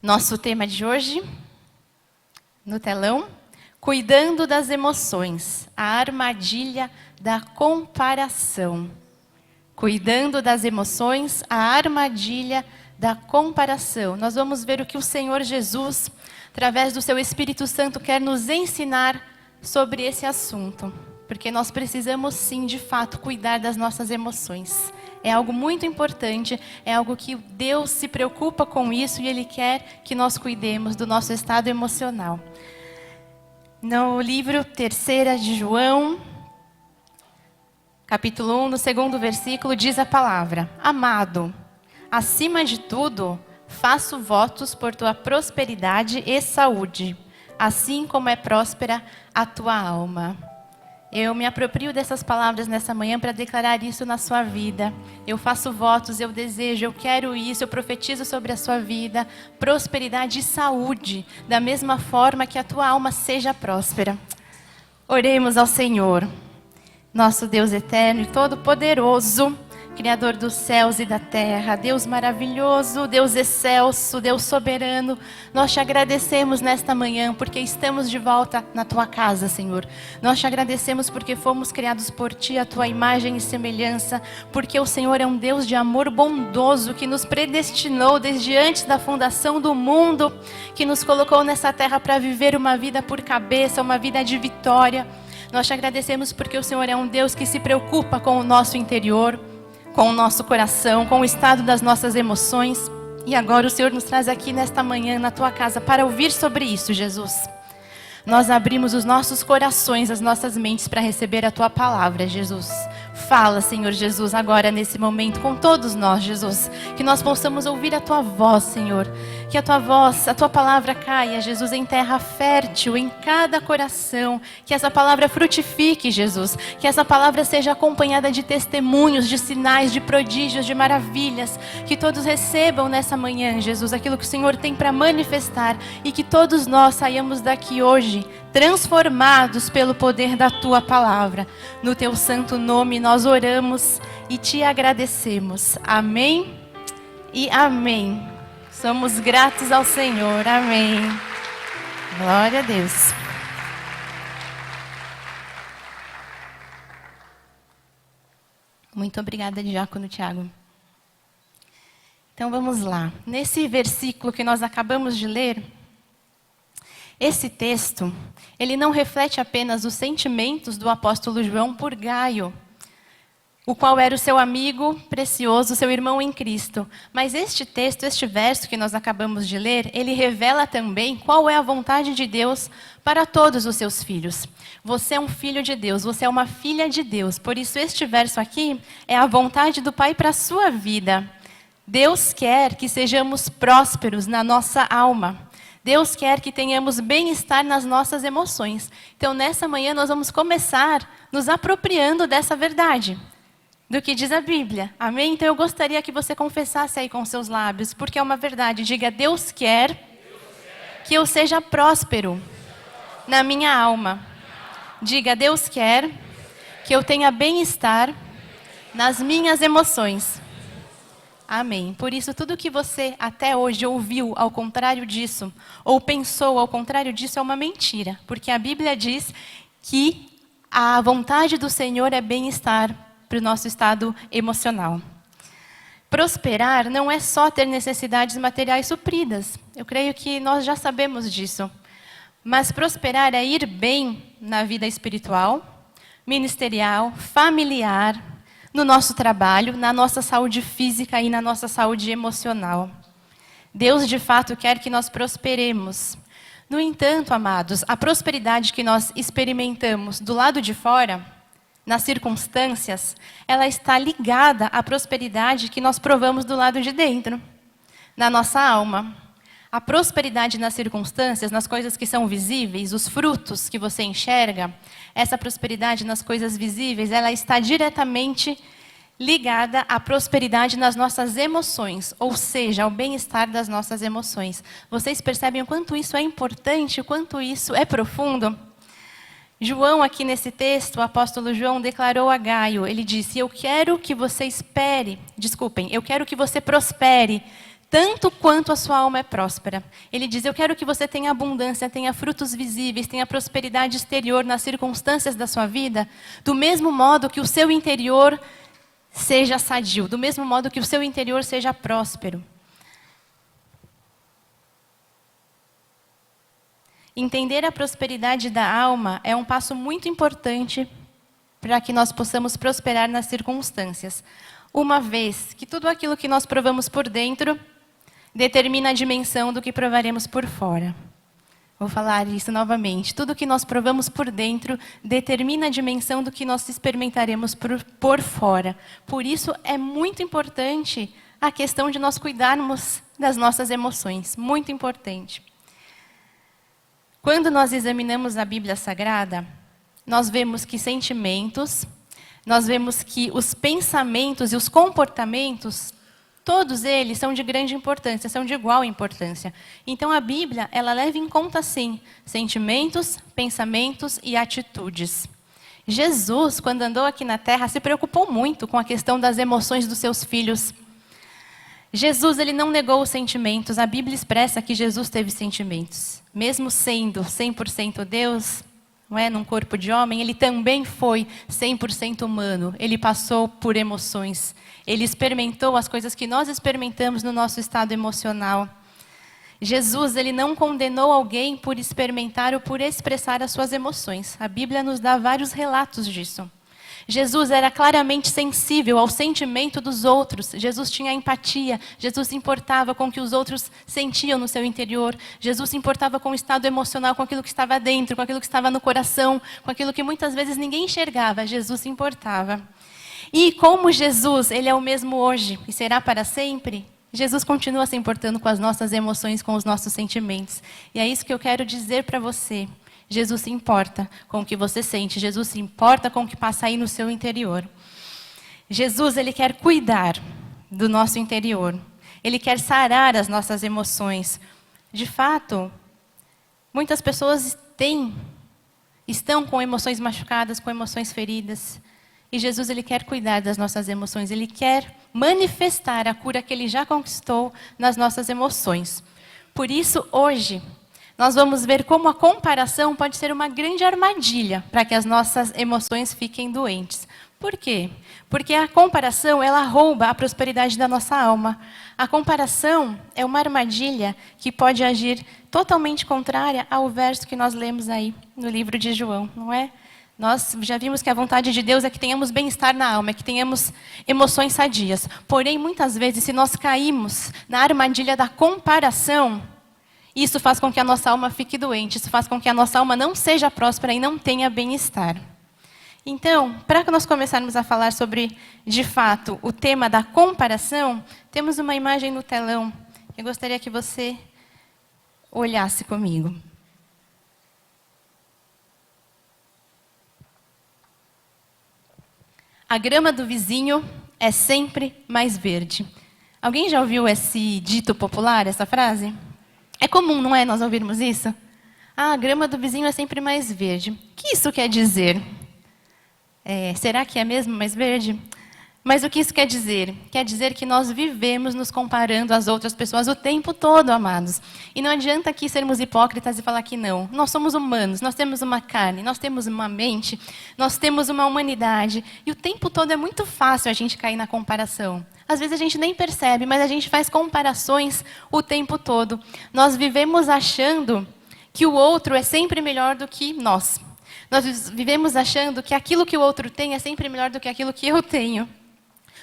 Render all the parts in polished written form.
Nosso tema de hoje, no telão, cuidando das emoções, a armadilha da comparação. Cuidando das emoções, a armadilha da comparação. Nós vamos ver o que o Senhor Jesus, através do seu Espírito Santo, quer nos ensinar sobre esse assunto. Porque nós precisamos sim, de fato, cuidar das nossas emoções. É algo muito importante, é algo que Deus se preocupa com isso e Ele quer que nós cuidemos do nosso estado emocional. No livro 3 de João, capítulo 1, no 2º versículo, diz a palavra: Amado, acima de tudo, faço votos por tua prosperidade e saúde, assim como é próspera a tua alma. Eu me aproprio dessas palavras nessa manhã para declarar isso na sua vida. Eu faço votos, eu desejo, eu quero isso, eu profetizo sobre a sua vida, prosperidade e saúde, da mesma forma que a tua alma seja próspera. Oremos ao Senhor, nosso Deus eterno e todo-poderoso, Criador dos céus e da terra, Deus maravilhoso, Deus excelso, Deus soberano. Nós te agradecemos nesta manhã porque estamos de volta na tua casa, Senhor. Nós te agradecemos porque fomos criados por ti, a tua imagem e semelhança, porque o Senhor é um Deus de amor bondoso que nos predestinou desde antes da fundação do mundo, que nos colocou nessa terra para viver uma vida por cabeça, uma vida de vitória. Nós te agradecemos porque o Senhor é um Deus que se preocupa com o nosso interior, com o nosso coração, com o estado das nossas emoções. E agora o Senhor nos traz aqui nesta manhã, na tua casa, para ouvir sobre isso, Jesus. Nós abrimos os nossos corações, as nossas mentes para receber a tua palavra, Jesus. Fala, Senhor Jesus, agora nesse momento com todos nós, Jesus. Que nós possamos ouvir a tua voz, Senhor. Que a tua voz, a tua palavra caia, Jesus, em terra fértil, em cada coração. Que essa palavra frutifique, Jesus. Que essa palavra seja acompanhada de testemunhos, de sinais, de prodígios, de maravilhas. Que todos recebam nessa manhã, Jesus, aquilo que o Senhor tem para manifestar. E que todos nós saiamos daqui hoje transformados pelo poder da tua palavra. No teu santo nome nós oramos e te agradecemos. Amém e amém. Somos gratos ao Senhor. Amém. Glória a Deus. Muito obrigada, Diácono Tiago. Então vamos lá. Nesse versículo que nós acabamos de ler, esse texto, ele não reflete apenas os sentimentos do apóstolo João por Gaio, o qual era o seu amigo precioso, seu irmão em Cristo. Mas este texto, este verso que nós acabamos de ler, ele revela também qual é a vontade de Deus para todos os seus filhos. Você é um filho de Deus, você é uma filha de Deus. Por isso este verso aqui é a vontade do Pai para a sua vida. Deus quer que sejamos prósperos na nossa alma. Deus quer que tenhamos bem-estar nas nossas emoções. Então, nessa manhã, nós vamos começar nos apropriando dessa verdade, do que diz a Bíblia. Amém? Então, eu gostaria que você confessasse aí com seus lábios, porque é uma verdade. Diga: Deus quer que eu seja próspero na minha alma. Diga: Deus quer que eu tenha bem-estar nas minhas emoções. Amém. Por isso, tudo que você até hoje ouviu ao contrário disso, ou pensou ao contrário disso, é uma mentira. Porque a Bíblia diz que a vontade do Senhor é bem-estar para o nosso estado emocional. Prosperar não é só ter necessidades materiais supridas. Eu creio que nós já sabemos disso. Mas prosperar é ir bem na vida espiritual, ministerial, familiar, no nosso trabalho, na nossa saúde física e na nossa saúde emocional. Deus, de fato, quer que nós prosperemos. No entanto, amados, a prosperidade que nós experimentamos do lado de fora, nas circunstâncias, ela está ligada à prosperidade que nós provamos do lado de dentro, na nossa alma. A prosperidade nas circunstâncias, nas coisas que são visíveis, os frutos que você enxerga, essa prosperidade nas coisas visíveis, ela está diretamente ligada à prosperidade nas nossas emoções, ou seja, ao bem-estar das nossas emoções. Vocês percebem o quanto isso é importante, o quanto isso é profundo? João, aqui nesse texto, o apóstolo João declarou a Gaio, ele disse: eu quero que você prospere, tanto quanto a sua alma é próspera. Ele diz, eu quero que você tenha abundância, tenha frutos visíveis, tenha prosperidade exterior nas circunstâncias da sua vida, do mesmo modo que o seu interior seja sadio, do mesmo modo que o seu interior seja próspero. Entender a prosperidade da alma é um passo muito importante para que nós possamos prosperar nas circunstâncias. Uma vez que tudo aquilo que nós provamos por dentro determina a dimensão do que provaremos por fora. Vou falar isso novamente. Tudo que nós provamos por dentro determina a dimensão do que nós experimentaremos por fora. Por isso é muito importante a questão de nós cuidarmos das nossas emoções. Muito importante. Quando nós examinamos a Bíblia Sagrada, nós vemos que sentimentos, nós vemos que os pensamentos e os comportamentos, todos eles são de grande importância, são de igual importância. Então a Bíblia, ela leva em conta sim, sentimentos, pensamentos e atitudes. Jesus, quando andou aqui na terra, se preocupou muito com a questão das emoções dos seus filhos. Jesus, ele não negou os sentimentos. A Bíblia expressa que Jesus teve sentimentos. Mesmo sendo 100% Deus, não é, num corpo de homem, ele também foi 100% humano. Ele passou por emoções. Ele experimentou as coisas que nós experimentamos no nosso estado emocional. Jesus, ele não condenou alguém por experimentar ou por expressar as suas emoções. A Bíblia nos dá vários relatos disso. Jesus era claramente sensível ao sentimento dos outros. Jesus tinha empatia. Jesus se importava com o que os outros sentiam no seu interior. Jesus se importava com o estado emocional, com aquilo que estava dentro, com aquilo que estava no coração, com aquilo que muitas vezes ninguém enxergava. Jesus se importava. E como Jesus, ele é o mesmo hoje e será para sempre, Jesus continua se importando com as nossas emoções, com os nossos sentimentos. E é isso que eu quero dizer para você. Jesus se importa com o que você sente. Jesus se importa com o que passa aí no seu interior. Jesus, ele quer cuidar do nosso interior. Ele quer sarar as nossas emoções. De fato, muitas pessoas estão com emoções machucadas, com emoções feridas. E Jesus, ele quer cuidar das nossas emoções. Ele quer manifestar a cura que ele já conquistou nas nossas emoções. Por isso, hoje, nós vamos ver como a comparação pode ser uma grande armadilha para que as nossas emoções fiquem doentes. Por quê? Porque a comparação, ela rouba a prosperidade da nossa alma. A comparação é uma armadilha que pode agir totalmente contrária ao verso que nós lemos aí no livro de João, não é? Nós já vimos que a vontade de Deus é que tenhamos bem-estar na alma, é que tenhamos emoções sadias. Porém, muitas vezes, se nós caímos na armadilha da comparação, isso faz com que a nossa alma fique doente, isso faz com que a nossa alma não seja próspera e não tenha bem-estar. Então, para que nós começarmos a falar sobre, de fato, o tema da comparação, temos uma imagem no telão. Eu gostaria que você olhasse comigo. A grama do vizinho é sempre mais verde. Alguém já ouviu esse dito popular, essa frase? É comum, não é, nós ouvirmos isso? Ah, a grama do vizinho é sempre mais verde. O que isso quer dizer? Será que é mesmo mais verde? Mas o que isso quer dizer? Quer dizer que nós vivemos nos comparando às outras pessoas o tempo todo, amados. E não adianta aqui sermos hipócritas e falar que não. Nós somos humanos, nós temos uma carne, nós temos uma mente, nós temos uma humanidade. E o tempo todo é muito fácil a gente cair na comparação. Às vezes a gente nem percebe, mas a gente faz comparações o tempo todo. Nós vivemos achando que o outro é sempre melhor do que nós. Nós vivemos achando que aquilo que o outro tem é sempre melhor do que aquilo que eu tenho.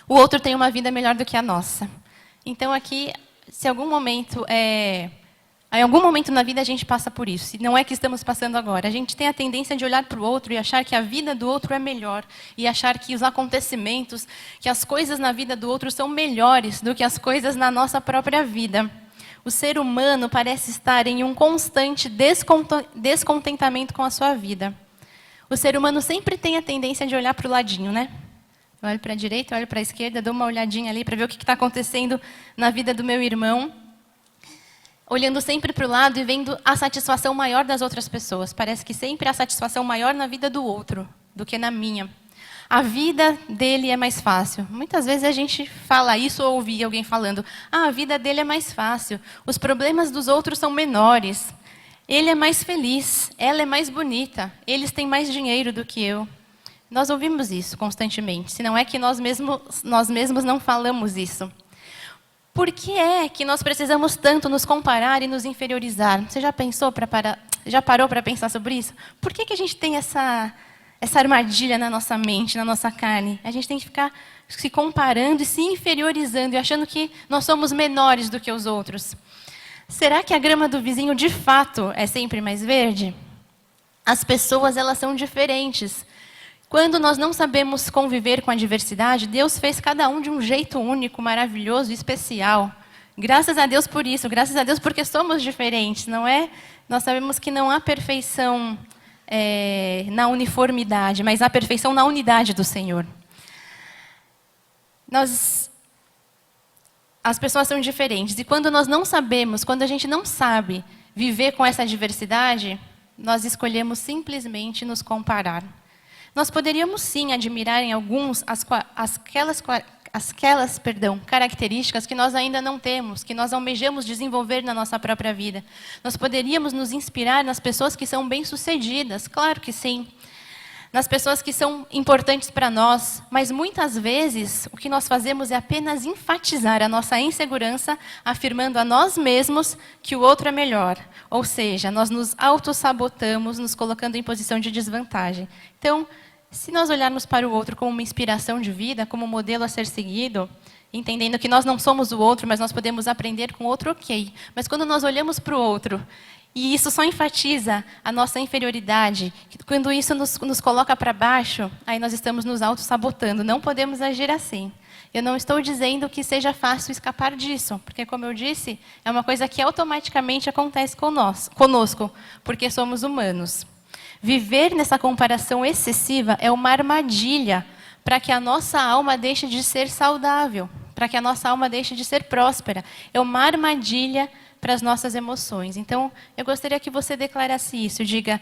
O outro tem uma vida melhor do que a nossa. Então aqui, se em algum momento na vida a gente passa por isso, e não é que estamos passando agora, a gente tem a tendência de olhar para o outro e achar que a vida do outro é melhor, e achar que os acontecimentos, que as coisas na vida do outro são melhores do que as coisas na nossa própria vida. O ser humano parece estar em um constante descontentamento com a sua vida. O ser humano sempre tem a tendência de olhar para o ladinho, né? Eu olho para a direita, olho para a esquerda, dou uma olhadinha ali para ver o que está acontecendo na vida do meu irmão. Olhando sempre para o lado e vendo a satisfação maior das outras pessoas. Parece que sempre há satisfação maior na vida do outro do que na minha. A vida dele é mais fácil. Muitas vezes a gente fala isso ou ouve alguém falando: a vida dele é mais fácil, os problemas dos outros são menores, ele é mais feliz, ela é mais bonita, eles têm mais dinheiro do que eu. Nós ouvimos isso constantemente, se não é que nós mesmos não falamos isso. Por que é que nós precisamos tanto nos comparar e nos inferiorizar? Você já parou para pensar sobre isso? Por que a gente tem essa armadilha na nossa mente, na nossa carne? A gente tem que ficar se comparando e se inferiorizando e achando que nós somos menores do que os outros. Será que a grama do vizinho, de fato, é sempre mais verde? As pessoas, elas são diferentes. Quando nós não sabemos conviver com a diversidade, Deus fez cada um de um jeito único, maravilhoso e especial. Graças a Deus por isso, graças a Deus porque somos diferentes, não é? Nós sabemos que não há perfeição na uniformidade, mas há perfeição na unidade do Senhor. As pessoas são diferentes, e quando nós não sabemos, quando a gente não sabe viver com essa diversidade, nós escolhemos simplesmente nos comparar. Nós poderíamos sim admirar em alguns aquelas características que nós ainda não temos, que nós almejamos desenvolver na nossa própria vida. Nós poderíamos nos inspirar nas pessoas que são bem-sucedidas, claro que sim. Nas pessoas que são importantes para nós, mas muitas vezes o que nós fazemos é apenas enfatizar a nossa insegurança, afirmando a nós mesmos que o outro é melhor. Ou seja, nós nos autossabotamos, nos colocando em posição de desvantagem. Então, se nós olharmos para o outro como uma inspiração de vida, como um modelo a ser seguido, entendendo que nós não somos o outro, mas nós podemos aprender com o outro, ok. Mas quando nós olhamos para o outro, e isso só enfatiza a nossa inferioridade, quando isso nos coloca para baixo, aí nós estamos nos auto-sabotando. Não podemos agir assim. Eu não estou dizendo que seja fácil escapar disso, porque, como eu disse, é uma coisa que automaticamente acontece conosco, porque somos humanos. Viver nessa comparação excessiva é uma armadilha para que a nossa alma deixe de ser saudável, para que a nossa alma deixe de ser próspera. É uma armadilha para as nossas emoções. Então, eu gostaria que você declarasse isso. Diga,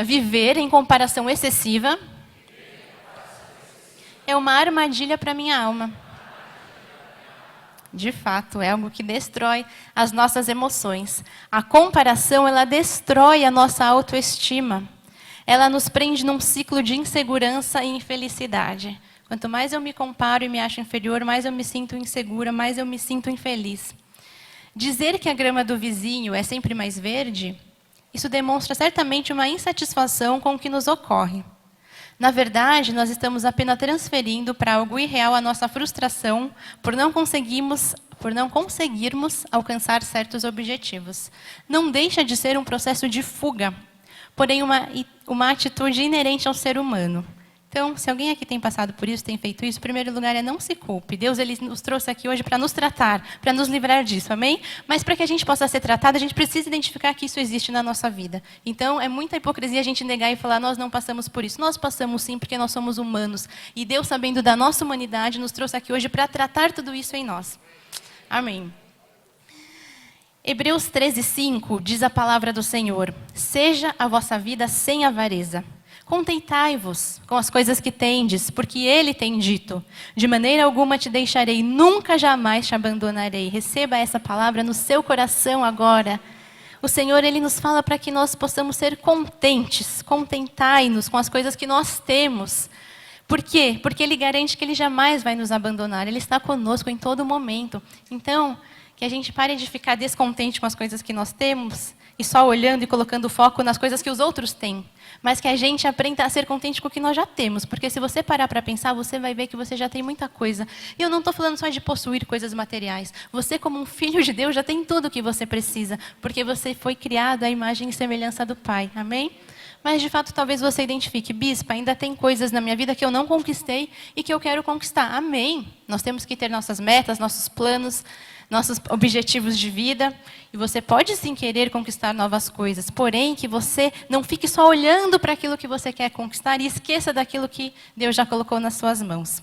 viver em comparação excessiva é uma armadilha para a minha alma. De fato, é algo que destrói as nossas emoções. A comparação, ela destrói a nossa autoestima. Ela nos prende num ciclo de insegurança e infelicidade. Quanto mais eu me comparo e me acho inferior, mais eu me sinto insegura, mais eu me sinto infeliz. Dizer que a grama do vizinho é sempre mais verde, isso demonstra certamente uma insatisfação com o que nos ocorre. Na verdade, nós estamos apenas transferindo para algo irreal a nossa frustração por não conseguirmos alcançar certos objetivos. Não deixa de ser um processo de fuga, porém uma atitude inerente ao ser humano. Então, se alguém aqui tem passado por isso, tem feito isso, em primeiro lugar é não se culpe. Deus ele nos trouxe aqui hoje para nos tratar, para nos livrar disso, amém? Mas para que a gente possa ser tratado, a gente precisa identificar que isso existe na nossa vida. Então, é muita hipocrisia a gente negar e falar, nós não passamos por isso. Nós passamos sim, porque nós somos humanos. E Deus, sabendo da nossa humanidade, nos trouxe aqui hoje para tratar tudo isso em nós. Amém. Hebreus 13:5 diz a palavra do Senhor: seja a vossa vida sem avareza. Contentai-vos com as coisas que tendes, porque Ele tem dito, de maneira alguma te deixarei, nunca jamais te abandonarei. Receba essa palavra no seu coração agora. O Senhor, Ele nos fala para que nós possamos ser contentes. Contentai-nos com as coisas que nós temos. Por quê? Porque Ele garante que Ele jamais vai nos abandonar. Ele está conosco em todo momento. Então, que a gente pare de ficar descontente com as coisas que nós temos e só olhando e colocando foco nas coisas que os outros têm. Mas que a gente aprenda a ser contente com o que nós já temos. Porque se você parar para pensar, você vai ver que você já tem muita coisa. E eu não estou falando só de possuir coisas materiais. Você, como um filho de Deus, já tem tudo o que você precisa. Porque você foi criado à imagem e semelhança do Pai. Amém? Mas, de fato, talvez você identifique, bispa, ainda tem coisas na minha vida que eu não conquistei e que eu quero conquistar. Amém? Nós temos que ter nossas metas, nossos planos, nossos objetivos de vida. E você pode sim querer conquistar novas coisas. Porém, que você não fique só olhando para aquilo que você quer conquistar e esqueça daquilo que Deus já colocou nas suas mãos.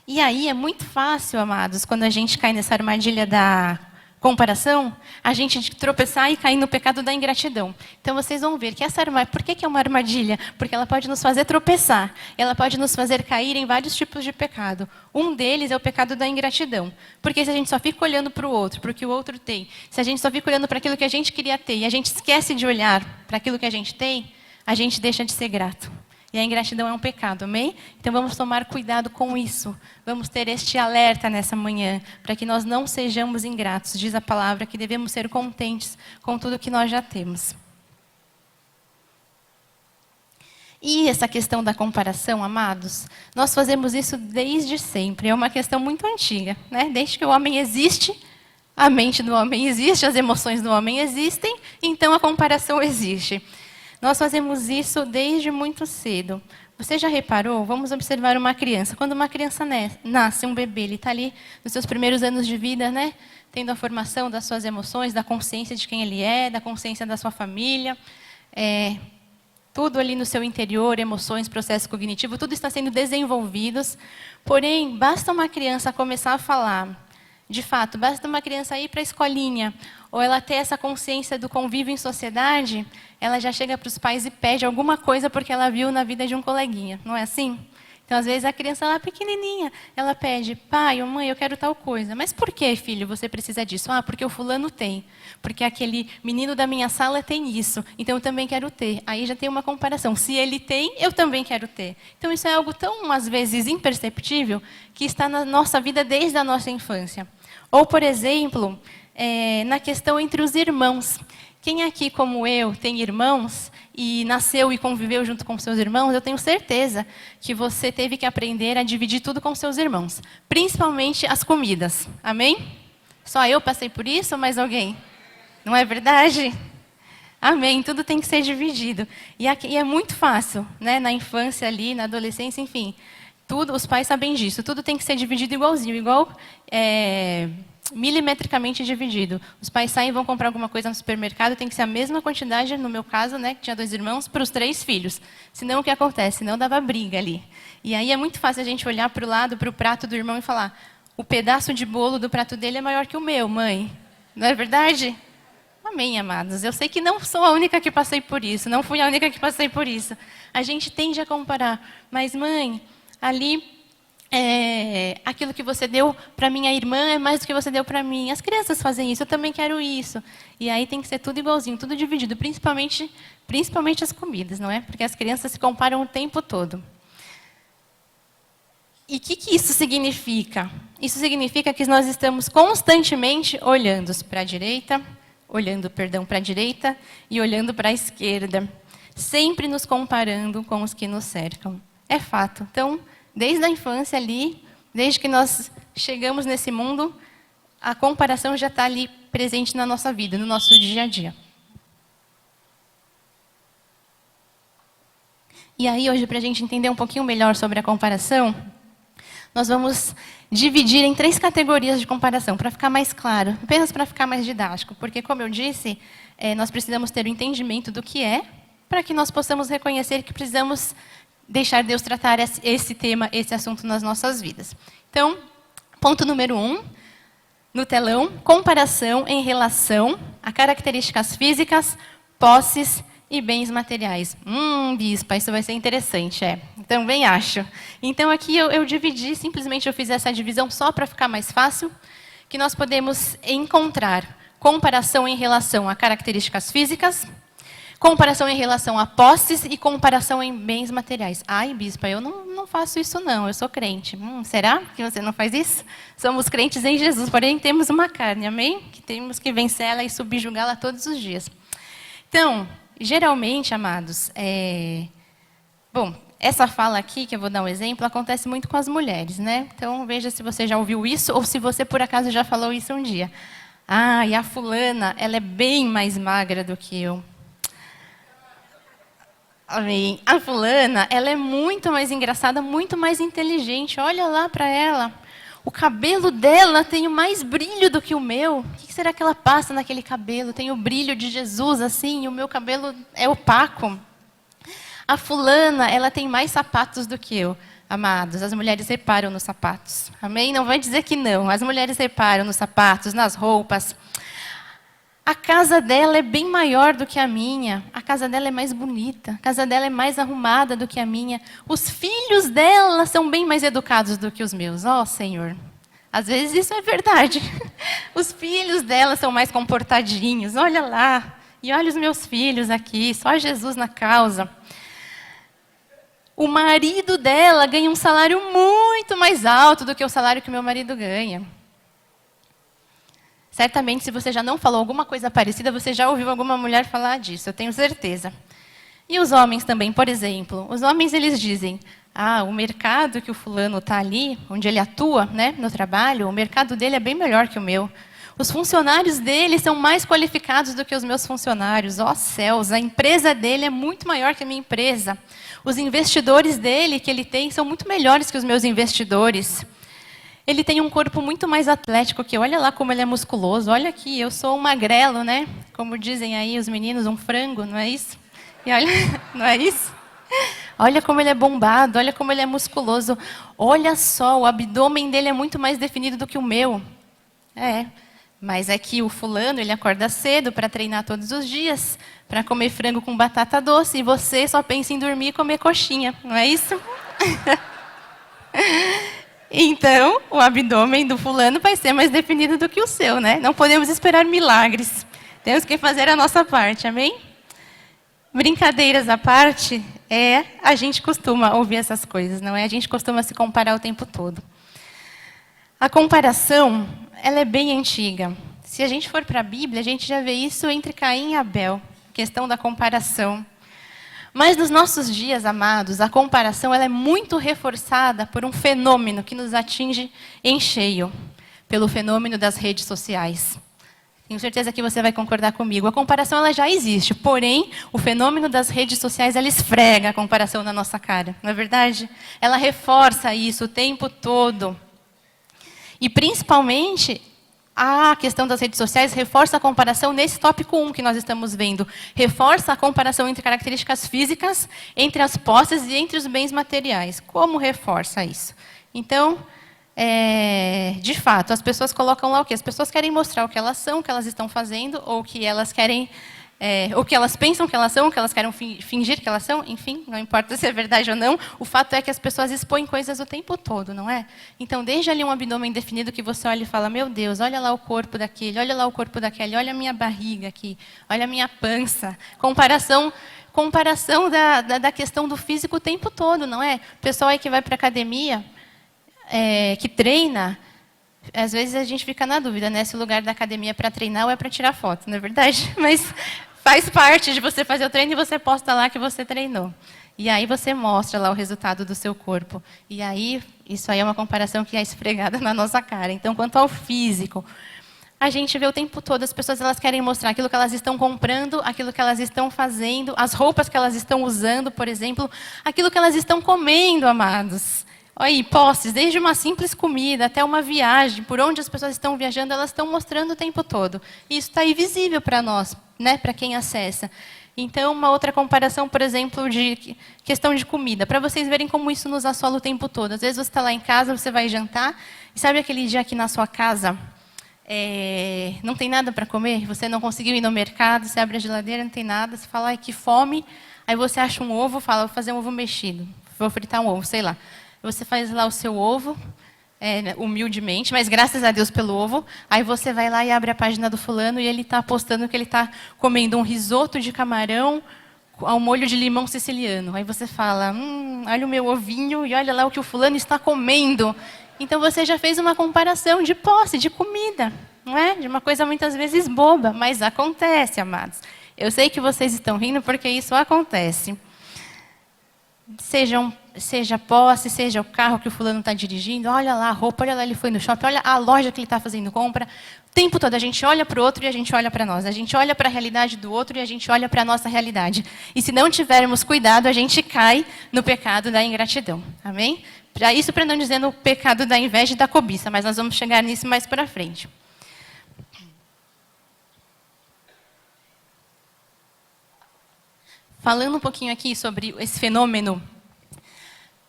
E aí é muito fácil, amados, quando a gente cai nessa armadilha da comparação, a gente tropeçar e cair no pecado da ingratidão. Então, vocês vão ver que essa armadilha... Por que é uma armadilha? Porque ela pode nos fazer tropeçar. Ela pode nos fazer cair em vários tipos de pecado. Um deles é o pecado da ingratidão. Porque se a gente só fica olhando para o outro, para o que o outro tem, se a gente só fica olhando para aquilo que a gente queria ter e a gente esquece de olhar para aquilo que a gente tem, a gente deixa de ser grato. E a ingratidão é um pecado, amém? Então vamos tomar cuidado com isso. Vamos ter este alerta nessa manhã, para que nós não sejamos ingratos. Diz a palavra que devemos ser contentes com tudo que nós já temos. E essa questão da comparação, amados, nós fazemos isso desde sempre. É uma questão muito antiga, né? Desde que o homem existe, a mente do homem existe, as emoções do homem existem, então a comparação existe. Nós fazemos isso desde muito cedo. Você já reparou? Vamos observar uma criança. Quando uma criança nasce, um bebê, ele está ali nos seus primeiros anos de vida, né? Tendo a formação das suas emoções, da consciência de quem ele é, da consciência da sua família. Tudo ali no seu interior, emoções, processo cognitivo, tudo está sendo desenvolvido. Porém, basta uma criança começar a falar. De fato, basta uma criança ir para a escolinha, ou ela ter essa consciência do convívio em sociedade, ela já chega para os pais e pede alguma coisa porque ela viu na vida de um coleguinha. Não é assim? Então, às vezes, a criança lá pequenininha, ela pede, pai ou mãe, eu quero tal coisa. Mas por que, filho, você precisa disso? Ah, porque o fulano tem. Porque aquele menino da minha sala tem isso. Então, eu também quero ter. Aí já tem uma comparação. Se ele tem, eu também quero ter. Então, isso é algo tão, às vezes, imperceptível, que está na nossa vida desde a nossa infância. Ou, por exemplo, na questão entre os irmãos. Quem aqui, como eu, tem irmãos e nasceu e conviveu junto com seus irmãos, eu tenho certeza que você teve que aprender a dividir tudo com seus irmãos. Principalmente as comidas. Amém? Só eu passei por isso ou mais alguém? Não é verdade? Amém. Tudo tem que ser dividido. E é muito fácil, né? Na infância ali, na adolescência, enfim. Tudo, os pais sabem disso. Tudo tem que ser dividido igualzinho, milimetricamente dividido. Os pais saem e vão comprar alguma coisa no supermercado, tem que ser a mesma quantidade, no meu caso, né, que tinha 2 irmãos, para os 3 filhos. Senão, o que acontece? Senão dava briga ali. E aí é muito fácil a gente olhar para o lado, para o prato do irmão e falar, o pedaço de bolo do prato dele é maior que o meu, mãe. Não é verdade? Amém, amados. Eu sei que não sou a única que passei por isso, não fui a única que passei por isso. A gente tende a comparar. Mas, mãe, ali... aquilo que você deu para minha irmã é mais do que você deu para mim. As crianças fazem isso, eu também quero isso. E aí tem que ser tudo igualzinho, tudo dividido, principalmente as comidas, não é? Porque as crianças se comparam o tempo todo. E o que isso significa? Isso significa que nós estamos constantemente olhando para a direita, para a direita e olhando para a esquerda, sempre nos comparando com os que nos cercam. É fato. Então, desde a infância ali, desde que nós chegamos nesse mundo, a comparação já está ali presente na nossa vida, no nosso dia a dia. E aí, hoje, para a gente entender um pouquinho melhor sobre a comparação, nós vamos dividir em 3 categorias de comparação, para ficar mais claro, apenas para ficar mais didático. Porque, como eu disse, nós precisamos ter o entendimento do que é, para que nós possamos reconhecer que precisamos deixar Deus tratar esse tema, esse assunto nas nossas vidas. Então, ponto número 1, no telão, comparação em relação a características físicas, posses e bens materiais. Bispa, isso vai ser interessante, Também acho. Então, aqui eu dividi, simplesmente eu fiz essa divisão só para ficar mais fácil, que nós podemos encontrar comparação em relação a características físicas, comparação em relação a posses e comparação em bens materiais. Ai, bispa, eu não faço isso não, eu sou crente. Será que você não faz isso? Somos crentes em Jesus, porém temos uma carne, amém? Que temos que vencê-la e subjugá-la todos os dias. Então, geralmente, amados, essa fala aqui, que eu vou dar um exemplo, acontece muito com as mulheres, né? Então, veja se você já ouviu isso ou se você, por acaso, já falou isso um dia. E a fulana, ela é bem mais magra do que eu. Amém. A fulana, ela é muito mais engraçada, muito mais inteligente. Olha lá para ela. O cabelo dela tem mais brilho do que o meu. O que será que ela passa naquele cabelo? Tem o brilho de Jesus assim, e o meu cabelo é opaco. A fulana, ela tem mais sapatos do que eu. Amados, as mulheres reparam nos sapatos. Amém? Não vai dizer que não. As mulheres reparam nos sapatos, nas roupas. A casa dela é bem maior do que a minha. A casa dela é mais bonita. A casa dela é mais arrumada do que a minha. Os filhos dela são bem mais educados do que os meus. Ó, Senhor. Às vezes isso é verdade. Os filhos dela são mais comportadinhos. Olha lá. E olha os meus filhos aqui. Só Jesus na causa. O marido dela ganha um salário muito mais alto do que o salário que o meu marido ganha. Certamente, se você já não falou alguma coisa parecida, você já ouviu alguma mulher falar disso, eu tenho certeza. E os homens também, por exemplo. Os homens, eles dizem, o mercado que o fulano está ali, onde ele atua, né, no trabalho, o mercado dele é bem melhor que o meu. Os funcionários dele são mais qualificados do que os meus funcionários. Ó céus, a empresa dele é muito maior que a minha empresa. Os investidores dele, que ele tem, são muito melhores que os meus investidores. Ele tem um corpo muito mais atlético que eu. Olha lá como ele é musculoso. Olha aqui, eu sou um magrelo, né? Como dizem aí os meninos, um frango, não é isso? E olha, não é isso? Olha como ele é bombado, olha como ele é musculoso. Olha só, o abdômen dele é muito mais definido do que o meu. Mas é que o fulano, ele acorda cedo para treinar todos os dias, para comer frango com batata doce, e você só pensa em dormir e comer coxinha, não é isso? Então, o abdômen do fulano vai ser mais definido do que o seu, né? Não podemos esperar milagres. Temos que fazer a nossa parte, amém? Brincadeiras à parte, a gente costuma ouvir essas coisas, não é? A gente costuma se comparar o tempo todo. A comparação, ela é bem antiga. Se a gente for para a Bíblia, a gente já vê isso entre Caim e Abel, questão da comparação. Mas nos nossos dias, amados, a comparação ela é muito reforçada por um fenômeno que nos atinge em cheio, pelo fenômeno das redes sociais. Tenho certeza que você vai concordar comigo. A comparação ela já existe, porém, o fenômeno das redes sociais ela esfrega a comparação na nossa cara, não é verdade? Ela reforça isso o tempo todo. E, principalmente, a questão das redes sociais reforça a comparação nesse tópico 1 que nós estamos vendo. Reforça a comparação entre características físicas, entre as posses e entre os bens materiais. Como reforça isso? Então, de fato, as pessoas colocam lá o quê? As pessoas querem mostrar o que elas são, o que elas estão fazendo, ou o que elas querem... o que elas pensam que elas são, o que elas querem fingir que elas são, enfim, não importa se é verdade ou não, o fato é que as pessoas expõem coisas o tempo todo, não é? Então, desde ali um abdômen definido que você olha e fala, meu Deus, olha lá o corpo daquele, olha lá o corpo daquele, olha a minha barriga aqui, olha a minha pança. Comparação da questão do físico o tempo todo, não é? O pessoal aí que vai para a academia, que treina, às vezes a gente fica na dúvida, né? Se o lugar da academia é para treinar ou é para tirar foto, não é verdade? Mas faz parte de você fazer o treino e você posta lá que você treinou. E aí você mostra lá o resultado do seu corpo. E aí, isso aí é uma comparação que é esfregada na nossa cara. Então, quanto ao físico, a gente vê o tempo todo, as pessoas elas querem mostrar aquilo que elas estão comprando, aquilo que elas estão fazendo, as roupas que elas estão usando, por exemplo, aquilo que elas estão comendo, amados. Olha aí, posses, desde uma simples comida até uma viagem, por onde as pessoas estão viajando, elas estão mostrando o tempo todo. E isso está aí visível para nós, né, para quem acessa. Então, uma outra comparação, por exemplo, de questão de comida, para vocês verem como isso nos assola o tempo todo. Às vezes você está lá em casa, você vai jantar, e sabe aquele dia aqui na sua casa, não tem nada para comer, você não conseguiu ir no mercado, você abre a geladeira, não tem nada, você fala, ai, que fome, aí você acha um ovo, fala, vou fazer um ovo mexido, vou fritar um ovo, sei lá. Você faz lá o seu ovo, humildemente, mas graças a Deus pelo ovo. Aí você vai lá e abre a página do fulano e ele está postando que ele está comendo um risoto de camarão ao molho de limão siciliano. Aí você fala, olha o meu ovinho e olha lá o que o fulano está comendo. Então você já fez uma comparação de posse, de comida, não é? De uma coisa muitas vezes boba, mas acontece, amados. Eu sei que vocês estão rindo porque isso acontece. Seja posse, seja o carro que o fulano está dirigindo, olha lá a roupa, olha lá ele foi no shopping, olha a loja que ele está fazendo compra. O tempo todo a gente olha para o outro e a gente olha para nós. A gente olha para a realidade do outro e a gente olha para a nossa realidade. E se não tivermos cuidado, a gente cai no pecado da ingratidão. Amém? Isso para não dizer no pecado da inveja e da cobiça, mas nós vamos chegar nisso mais para frente. Falando um pouquinho aqui sobre esse fenômeno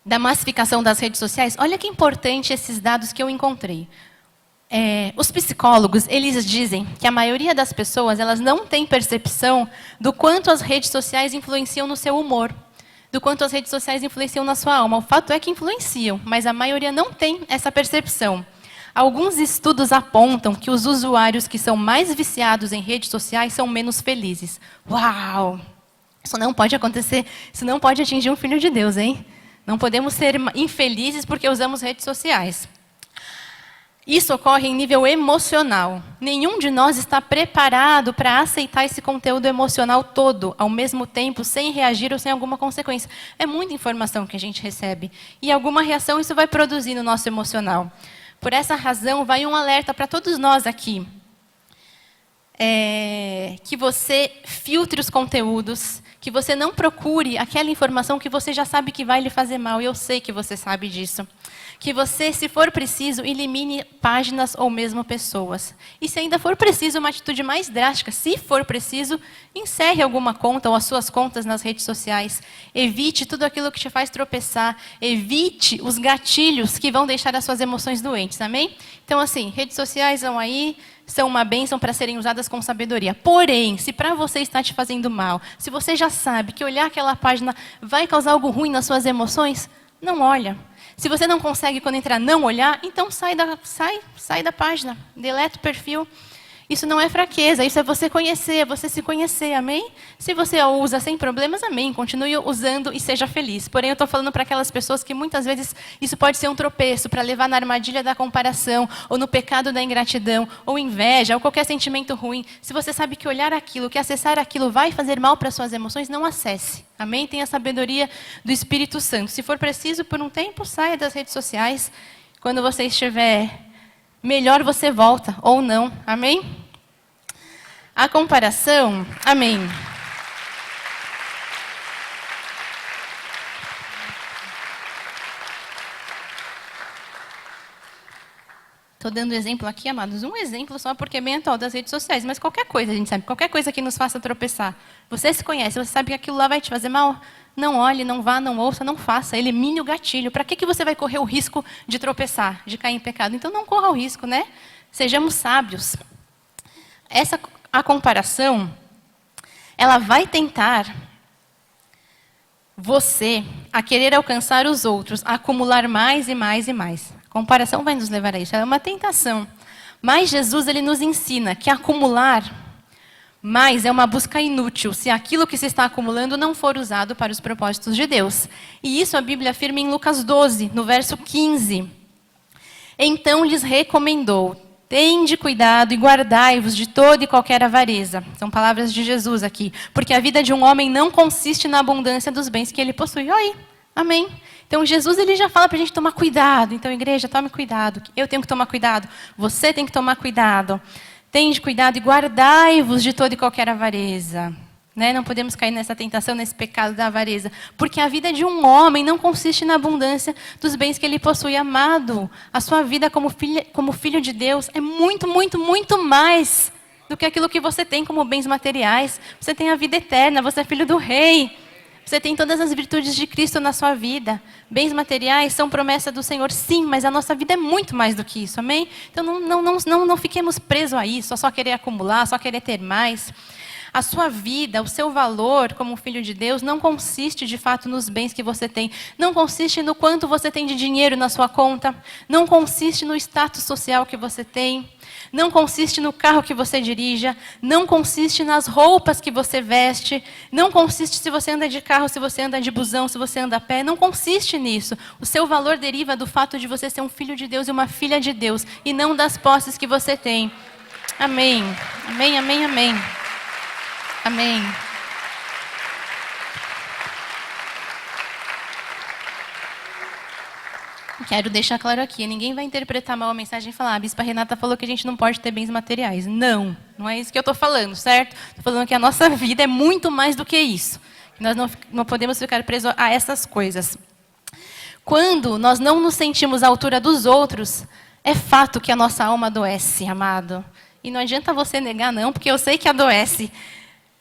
da massificação das redes sociais, olha que importante esses dados que eu encontrei. Os psicólogos, eles dizem que a maioria das pessoas, elas não têm percepção do quanto as redes sociais influenciam no seu humor, do quanto as redes sociais influenciam na sua alma. O fato é que influenciam, mas a maioria não tem essa percepção. Alguns estudos apontam que os usuários que são mais viciados em redes sociais são menos felizes. Uau! Isso não pode acontecer, isso não pode atingir um filho de Deus, hein? Não podemos ser infelizes porque usamos redes sociais. Isso ocorre em nível emocional. Nenhum de nós está preparado para aceitar esse conteúdo emocional todo, ao mesmo tempo, sem reagir ou sem alguma consequência. É muita informação que a gente recebe. E alguma reação isso vai produzir no nosso emocional. Por essa razão, vai um alerta para todos nós aqui. Que você filtre os conteúdos, que você não procure aquela informação que você já sabe que vai lhe fazer mal, e eu sei que você sabe disso. Que você, se for preciso, elimine páginas ou mesmo pessoas. E se ainda for preciso uma atitude mais drástica, se for preciso, encerre alguma conta ou as suas contas nas redes sociais. Evite tudo aquilo que te faz tropeçar. Evite os gatilhos que vão deixar as suas emoções doentes, amém? Então, assim, redes sociais vão aí, são uma bênção para serem usadas com sabedoria. Porém, se para você está te fazendo mal, se você já sabe que olhar aquela página vai causar algo ruim nas suas emoções, não olha. Se você não consegue, quando entrar, não olhar, então sai da página, deleta o perfil. Isso não é fraqueza, isso é você conhecer, é você se conhecer, amém? Se você o usa sem problemas, amém, continue usando e seja feliz. Porém, eu estou falando para aquelas pessoas que muitas vezes isso pode ser um tropeço, para levar na armadilha da comparação, ou no pecado da ingratidão, ou inveja, ou qualquer sentimento ruim. Se você sabe que olhar aquilo, que acessar aquilo vai fazer mal para suas emoções, não acesse, amém? Tenha a sabedoria do Espírito Santo. Se for preciso, por um tempo, saia das redes sociais. Quando você estiver melhor, você volta, ou não, amém? A comparação, amém. Estou dando exemplo aqui, amados, um exemplo só porque é bem atual das redes sociais, mas qualquer coisa, a gente sabe, qualquer coisa que nos faça tropeçar. Você se conhece, você sabe que aquilo lá vai te fazer mal? Não olhe, não vá, não ouça, não faça, elimine o gatilho. Para que você vai correr o risco de tropeçar, de cair em pecado? Então não corra o risco, né? Sejamos sábios. A comparação, ela vai tentar você a querer alcançar os outros, a acumular mais e mais e mais. A comparação vai nos levar a isso, ela é uma tentação. Mas Jesus, ele nos ensina que acumular mais é uma busca inútil, se aquilo que se está acumulando não for usado para os propósitos de Deus. E isso a Bíblia afirma em Lucas 12, no verso 15. Então lhes recomendou: tende cuidado e guardai-vos de toda e qualquer avareza. São palavras de Jesus aqui. Porque a vida de um homem não consiste na abundância dos bens que ele possui. Olha aí, amém. Então Jesus, ele já fala para a gente tomar cuidado. Então, igreja, tome cuidado. Eu tenho que tomar cuidado. Você tem que tomar cuidado. Tende cuidado e guardai-vos de toda e qualquer avareza. Né? Não podemos cair nessa tentação, nesse pecado da avareza. Porque a vida de um homem não consiste na abundância dos bens que ele possui. Amado, a sua vida como filho de Deus é muito, muito, muito mais do que aquilo que você tem como bens materiais. Você tem a vida eterna, você é filho do rei. Você tem todas as virtudes de Cristo na sua vida. Bens materiais são promessa do Senhor, sim, mas a nossa vida é muito mais do que isso, amém? Então não fiquemos presos a isso, a só querer acumular, só querer ter mais. A sua vida, o seu valor como filho de Deus não consiste de fato nos bens que você tem. Não consiste no quanto você tem de dinheiro na sua conta. Não consiste no status social que você tem. Não consiste no carro que você dirija. Não consiste nas roupas que você veste. Não consiste se você anda de carro, se você anda de busão, se você anda a pé. Não consiste nisso. O seu valor deriva do fato de você ser um filho de Deus e uma filha de Deus. E não das posses que você tem. Amém. Amém, amém, amém. Amém. Quero deixar claro aqui, ninguém vai interpretar mal a mensagem e falar: a Bispa Renata falou que a gente não pode ter bens materiais. Não, não é isso que eu estou falando, certo? Estou falando que a nossa vida é muito mais do que isso. Nós não podemos ficar presos a essas coisas. Quando nós não nos sentimos à altura dos outros, é fato que a nossa alma adoece, amado. E não adianta você negar não, porque eu sei que adoece.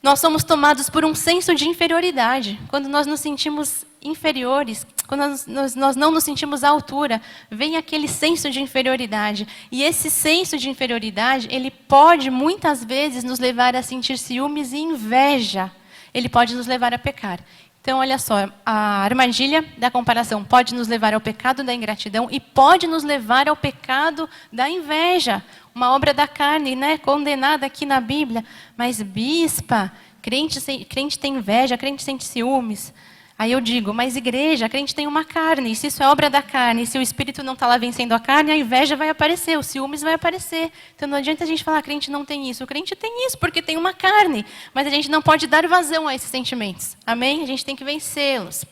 Nós somos tomados por um senso de inferioridade, quando nós nos sentimos inferiores, quando nós não nos sentimos à altura, vem aquele senso de inferioridade. E esse senso de inferioridade, ele pode muitas vezes nos levar a sentir ciúmes e inveja. Ele pode nos levar a pecar. Então, olha só, a armadilha da comparação pode nos levar ao pecado da ingratidão e pode nos levar ao pecado da inveja. Uma obra da carne, né, condenada aqui na Bíblia. Mas, bispa, crente tem inveja, crente sente ciúmes. Aí eu digo, mas igreja, crente tem uma carne. E se isso é obra da carne, e se o Espírito não está lá vencendo a carne, a inveja vai aparecer, o ciúmes vai aparecer. Então não adianta a gente falar, crente não tem isso. O crente tem isso, porque tem uma carne. Mas a gente não pode dar vazão a esses sentimentos. Amém? A gente tem que vencê-los.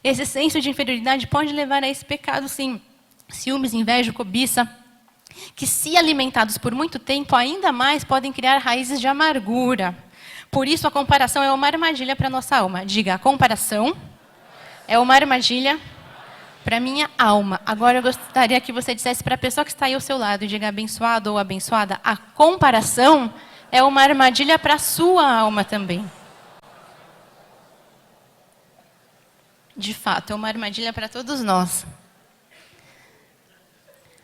Esse senso de inferioridade pode levar a esse pecado, sim. Ciúmes, inveja, cobiça, que se alimentados por muito tempo, ainda mais podem criar raízes de amargura. Por isso, a comparação é uma armadilha para a nossa alma. Diga, a comparação é uma armadilha para a minha alma. Agora, eu gostaria que você dissesse para a pessoa que está aí ao seu lado, diga abençoado ou abençoada, a comparação é uma armadilha para a sua alma também. De fato, é uma armadilha para todos nós.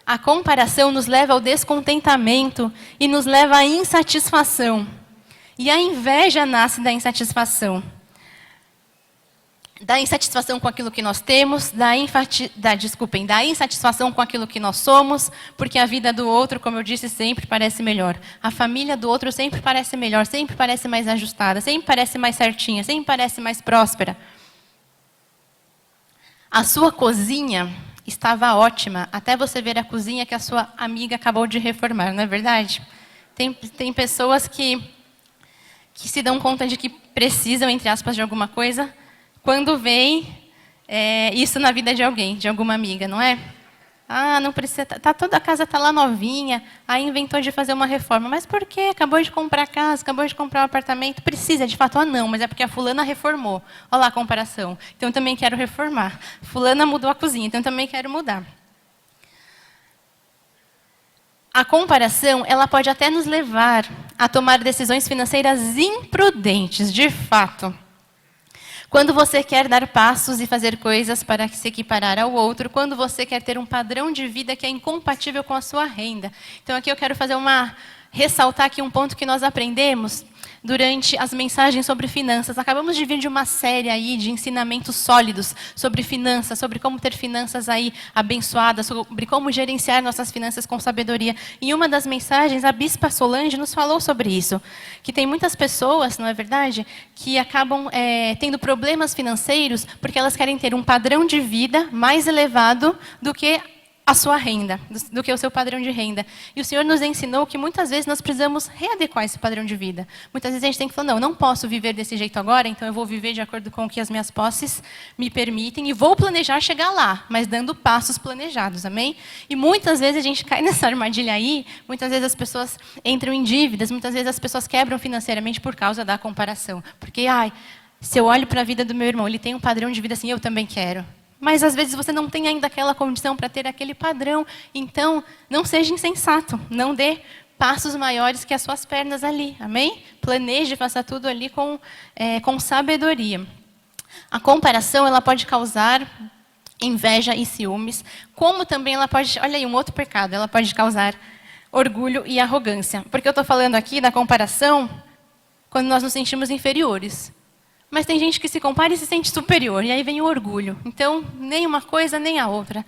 A comparação nos leva ao descontentamento e nos leva à insatisfação. E a inveja nasce da insatisfação. Da insatisfação com aquilo que nós temos, da insatisfação com aquilo que nós somos, porque a vida do outro, como eu disse, sempre parece melhor. A família do outro sempre parece melhor, sempre parece mais ajustada, sempre parece mais certinha, sempre parece mais próspera. A sua cozinha estava ótima, até você ver a cozinha que a sua amiga acabou de reformar, não é verdade? Tem pessoas que se dão conta de que precisam, entre aspas, de alguma coisa, quando vem isso na vida de alguém, de alguma amiga, não é? Ah, não precisa, toda a casa está lá novinha, aí inventou de fazer uma reforma. Mas por quê? Acabou de comprar casa, acabou de comprar um apartamento, precisa, de fato. Ah, não, mas é porque a fulana reformou. Olha lá a comparação. Então eu também quero reformar. Fulana mudou a cozinha, então eu também quero mudar. A comparação, ela pode até nos levar a tomar decisões financeiras imprudentes, de fato. Quando você quer dar passos e fazer coisas para se equiparar ao outro, quando você quer ter um padrão de vida que é incompatível com a sua renda. Então aqui eu quero ressaltar aqui um ponto que nós aprendemos durante as mensagens sobre finanças. Acabamos de vir de uma série aí de ensinamentos sólidos sobre finanças, sobre como ter finanças aí abençoadas, sobre como gerenciar nossas finanças com sabedoria. Em uma das mensagens, a Bispa Solange nos falou sobre isso, que tem muitas pessoas, não é verdade, que acabam tendo problemas financeiros porque elas querem ter um padrão de vida mais elevado do que a sua renda, do que o seu padrão de renda. E o Senhor nos ensinou que muitas vezes nós precisamos readequar esse padrão de vida. Muitas vezes a gente tem que falar, não posso viver desse jeito agora, então eu vou viver de acordo com o que as minhas posses me permitem e vou planejar chegar lá, mas dando passos planejados, amém? E muitas vezes a gente cai nessa armadilha aí, muitas vezes as pessoas entram em dívidas, muitas vezes as pessoas quebram financeiramente por causa da comparação. Porque, se eu olho para a vida do meu irmão, ele tem um padrão de vida assim, eu também quero. Mas, às vezes, você não tem ainda aquela condição para ter aquele padrão. Então, não seja insensato. Não dê passos maiores que as suas pernas ali. Amém? Planeje, faça tudo ali com sabedoria. A comparação, ela pode causar inveja e ciúmes. Como também ela pode... Olha aí, um outro pecado. Ela pode causar orgulho e arrogância. Porque eu estou falando aqui da comparação quando nós nos sentimos inferiores. Mas tem gente que se compara e se sente superior. E aí vem o orgulho. Então, nem uma coisa, nem a outra.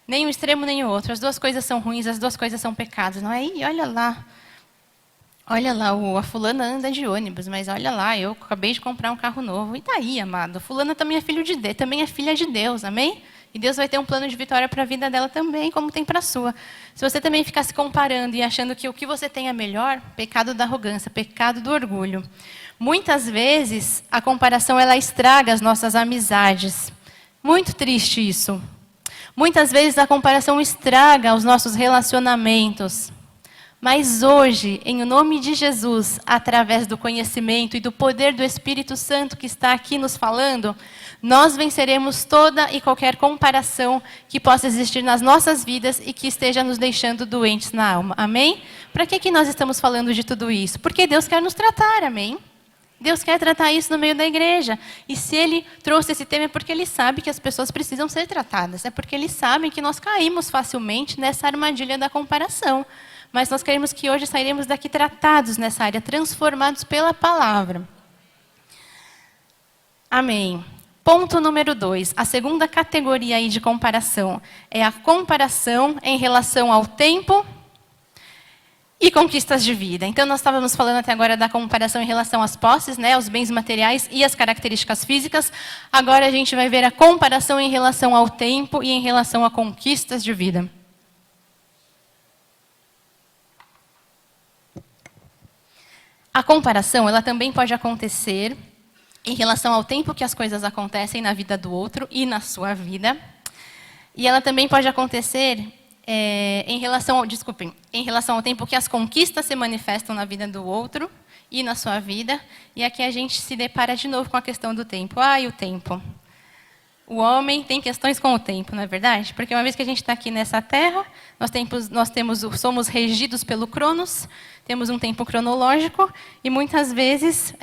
Nem um extremo, nem o outro. As duas coisas são ruins, as duas coisas são pecados. Não é? E olha lá. Olha lá, a fulana anda de ônibus. Mas olha lá, eu acabei de comprar um carro novo. E daí, amado? A fulana também é filha de Deus. Amém? E Deus vai ter um plano de vitória para a vida dela também, como tem para a sua. Se você também ficar se comparando e achando que o que você tem é melhor, pecado da arrogância, pecado do orgulho. Muitas vezes, a comparação ela estraga as nossas amizades. Muito triste isso. Muitas vezes, a comparação estraga os nossos relacionamentos. Mas hoje, em nome de Jesus, através do conhecimento e do poder do Espírito Santo que está aqui nos falando, nós venceremos toda e qualquer comparação que possa existir nas nossas vidas e que esteja nos deixando doentes na alma. Amém? Para que nós estamos falando de tudo isso? Porque Deus quer nos tratar, amém? Deus quer tratar isso no meio da igreja. E se Ele trouxe esse tema é porque Ele sabe que as pessoas precisam ser tratadas. É porque Ele sabe que nós caímos facilmente nessa armadilha da comparação. Mas nós queremos que hoje sairemos daqui tratados nessa área, transformados pela palavra. Amém. Ponto número 2. A segunda categoria aí de comparação é a comparação em relação ao tempo e conquistas de vida. Então, nós estávamos falando até agora da comparação em relação às posses, né, aos bens materiais e às características físicas. Agora a gente vai ver a comparação em relação ao tempo e em relação a conquistas de vida. A comparação, ela também pode acontecer em relação ao tempo que as coisas acontecem na vida do outro e na sua vida. E ela também pode acontecer em relação ao tempo que as conquistas se manifestam na vida do outro e na sua vida. E aqui a gente se depara de novo com a questão do tempo. E o tempo. O homem tem questões com o tempo, não é verdade? Porque uma vez que a gente está aqui nessa terra, somos regidos pelo Cronos, temos um tempo cronológico, e muitas vezes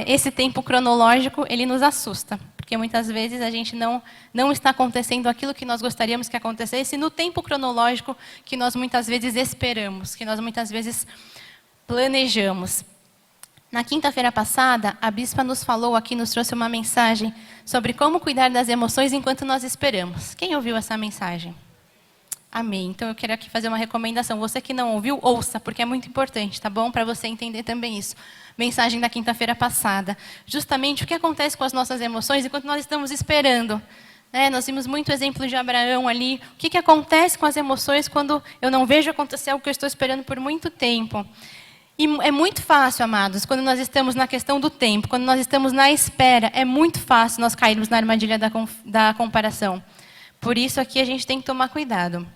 esse tempo cronológico ele nos assusta. Porque muitas vezes a gente não está acontecendo aquilo que nós gostaríamos que acontecesse no tempo cronológico que nós muitas vezes esperamos, que nós muitas vezes planejamos. Na quinta-feira passada, a bispa nos falou aqui, nos trouxe uma mensagem sobre como cuidar das emoções enquanto nós esperamos. Quem ouviu essa mensagem? Amém. Então eu quero aqui fazer uma recomendação. Você que não ouviu, ouça, porque é muito importante, tá bom? Para você entender também isso. Mensagem da quinta-feira passada. Justamente o que acontece com as nossas emoções enquanto nós estamos esperando. Nós vimos muito exemplo de Abraão ali. O que acontece com as emoções quando eu não vejo acontecer algo que eu estou esperando por muito tempo? E é muito fácil, amados, quando nós estamos na questão do tempo, quando nós estamos na espera, é muito fácil nós cairmos na armadilha da comparação. Por isso aqui a gente tem que tomar cuidado.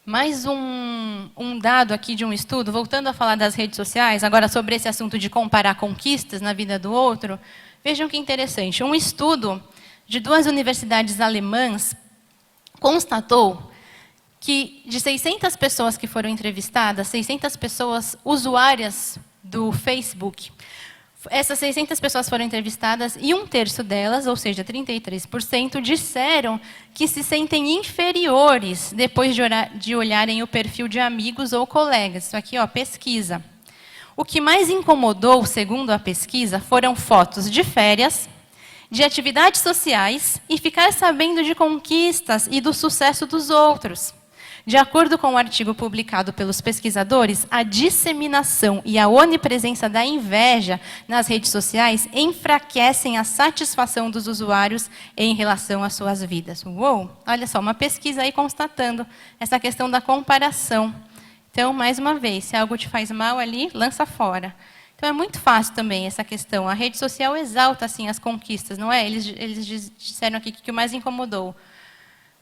Mais um dado aqui de um estudo, voltando a falar das redes sociais, agora sobre esse assunto de comparar conquistas na vida do outro, vejam que interessante. Um estudo de 2 universidades alemãs constatou que de 600 pessoas que foram entrevistadas, 600 pessoas usuárias do Facebook, essas 600 pessoas foram entrevistadas e 1/3 delas, ou seja, 33%, disseram que se sentem inferiores depois de olharem o perfil de amigos ou colegas. Isso aqui, pesquisa. O que mais incomodou, segundo a pesquisa, foram fotos de férias, de atividades sociais e ficar sabendo de conquistas e do sucesso dos outros. De acordo com o artigo publicado pelos pesquisadores, a disseminação e a onipresença da inveja nas redes sociais enfraquecem a satisfação dos usuários em relação às suas vidas. Uou! Olha só, uma pesquisa aí constatando essa questão da comparação. Então, mais uma vez, se algo te faz mal ali, lança fora. Então, é muito fácil também essa questão. A rede social exalta assim, as conquistas, não é? Eles disseram aqui que o mais incomodou.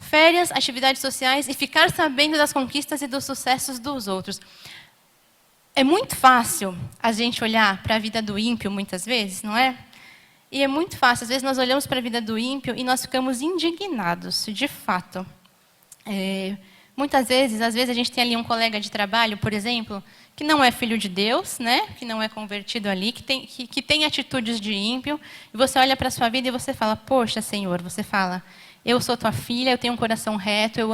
Férias, atividades sociais e ficar sabendo das conquistas e dos sucessos dos outros. É muito fácil a gente olhar para a vida do ímpio, muitas vezes, não é? E é muito fácil, às vezes nós olhamos para a vida do ímpio e nós ficamos indignados, de fato. Muitas vezes, às vezes a gente tem ali um colega de trabalho, por exemplo, que não é filho de Deus, né? Que não é convertido ali, que tem atitudes de ímpio, e você olha para a sua vida e você fala, poxa, Senhor, você fala, eu sou tua filha, eu tenho um coração reto, eu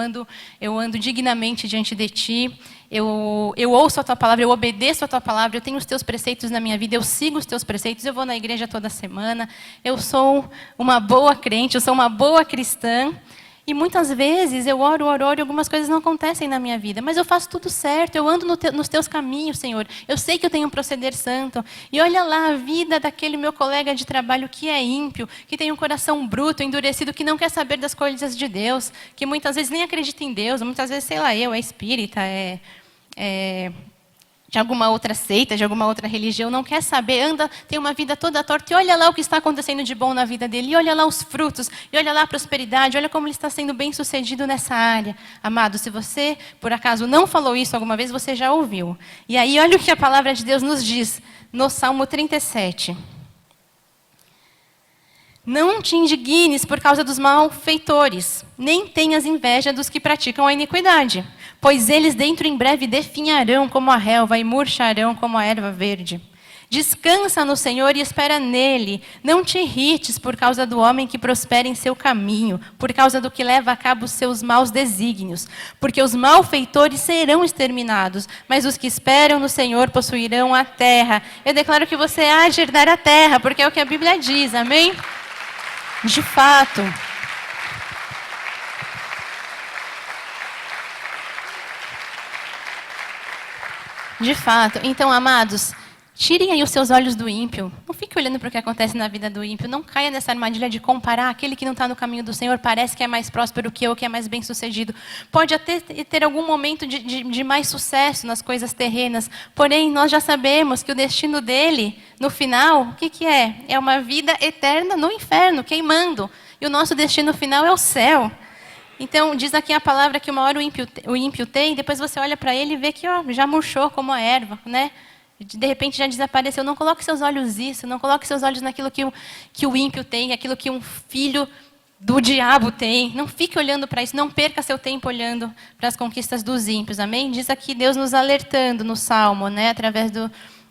ando dignamente diante de ti, eu ouço a tua palavra, eu obedeço a tua palavra, eu tenho os teus preceitos na minha vida, eu sigo os teus preceitos, eu vou na igreja toda semana, eu sou uma boa crente, eu sou uma boa cristã. E muitas vezes eu oro e algumas coisas não acontecem na minha vida. Mas eu faço tudo certo, eu ando nos teus caminhos, Senhor. Eu sei que eu tenho um proceder santo. E olha lá a vida daquele meu colega de trabalho que é ímpio, que tem um coração bruto, endurecido, que não quer saber das coisas de Deus, que muitas vezes nem acredita em Deus, muitas vezes, sei lá, é espírita, de alguma outra seita, de alguma outra religião, não quer saber, tem uma vida toda torta, e olha lá o que está acontecendo de bom na vida dele, e olha lá os frutos, e olha lá a prosperidade, olha como ele está sendo bem-sucedido nessa área. Amado, se você, por acaso, não falou isso alguma vez, você já ouviu. E aí, olha o que a palavra de Deus nos diz, no Salmo 37. Não te indignes por causa dos malfeitores, nem tenhas inveja dos que praticam a iniquidade, pois eles dentro em breve definharão como a relva e murcharão como a erva verde. Descansa no Senhor e espera nele. Não te irrites por causa do homem que prospera em seu caminho, por causa do que leva a cabo os seus maus desígnios. Porque os malfeitores serão exterminados, mas os que esperam no Senhor possuirão a terra. Eu declaro que você há de herdar a terra, porque é o que a Bíblia diz, amém? De fato. De fato. Então, amados, tirem aí os seus olhos do ímpio. Não fique olhando para o que acontece na vida do ímpio. Não caia nessa armadilha de comparar. Aquele que não está no caminho do Senhor parece que é mais próspero que eu, que é mais bem-sucedido. Pode até ter algum momento de mais sucesso nas coisas terrenas. Porém, nós já sabemos que o destino dele, no final, o que é? É uma vida eterna no inferno, queimando. E o nosso destino final é o céu. Então, diz aqui a palavra que uma hora o ímpio tem, depois você olha para ele e vê que já murchou como a erva, né? De repente já desapareceu. Não coloque seus olhos nisso, não coloque seus olhos naquilo que o ímpio tem, aquilo que um filho do diabo tem. Não fique olhando para isso, não perca seu tempo olhando para as conquistas dos ímpios, amém? Diz aqui Deus nos alertando no Salmo, né?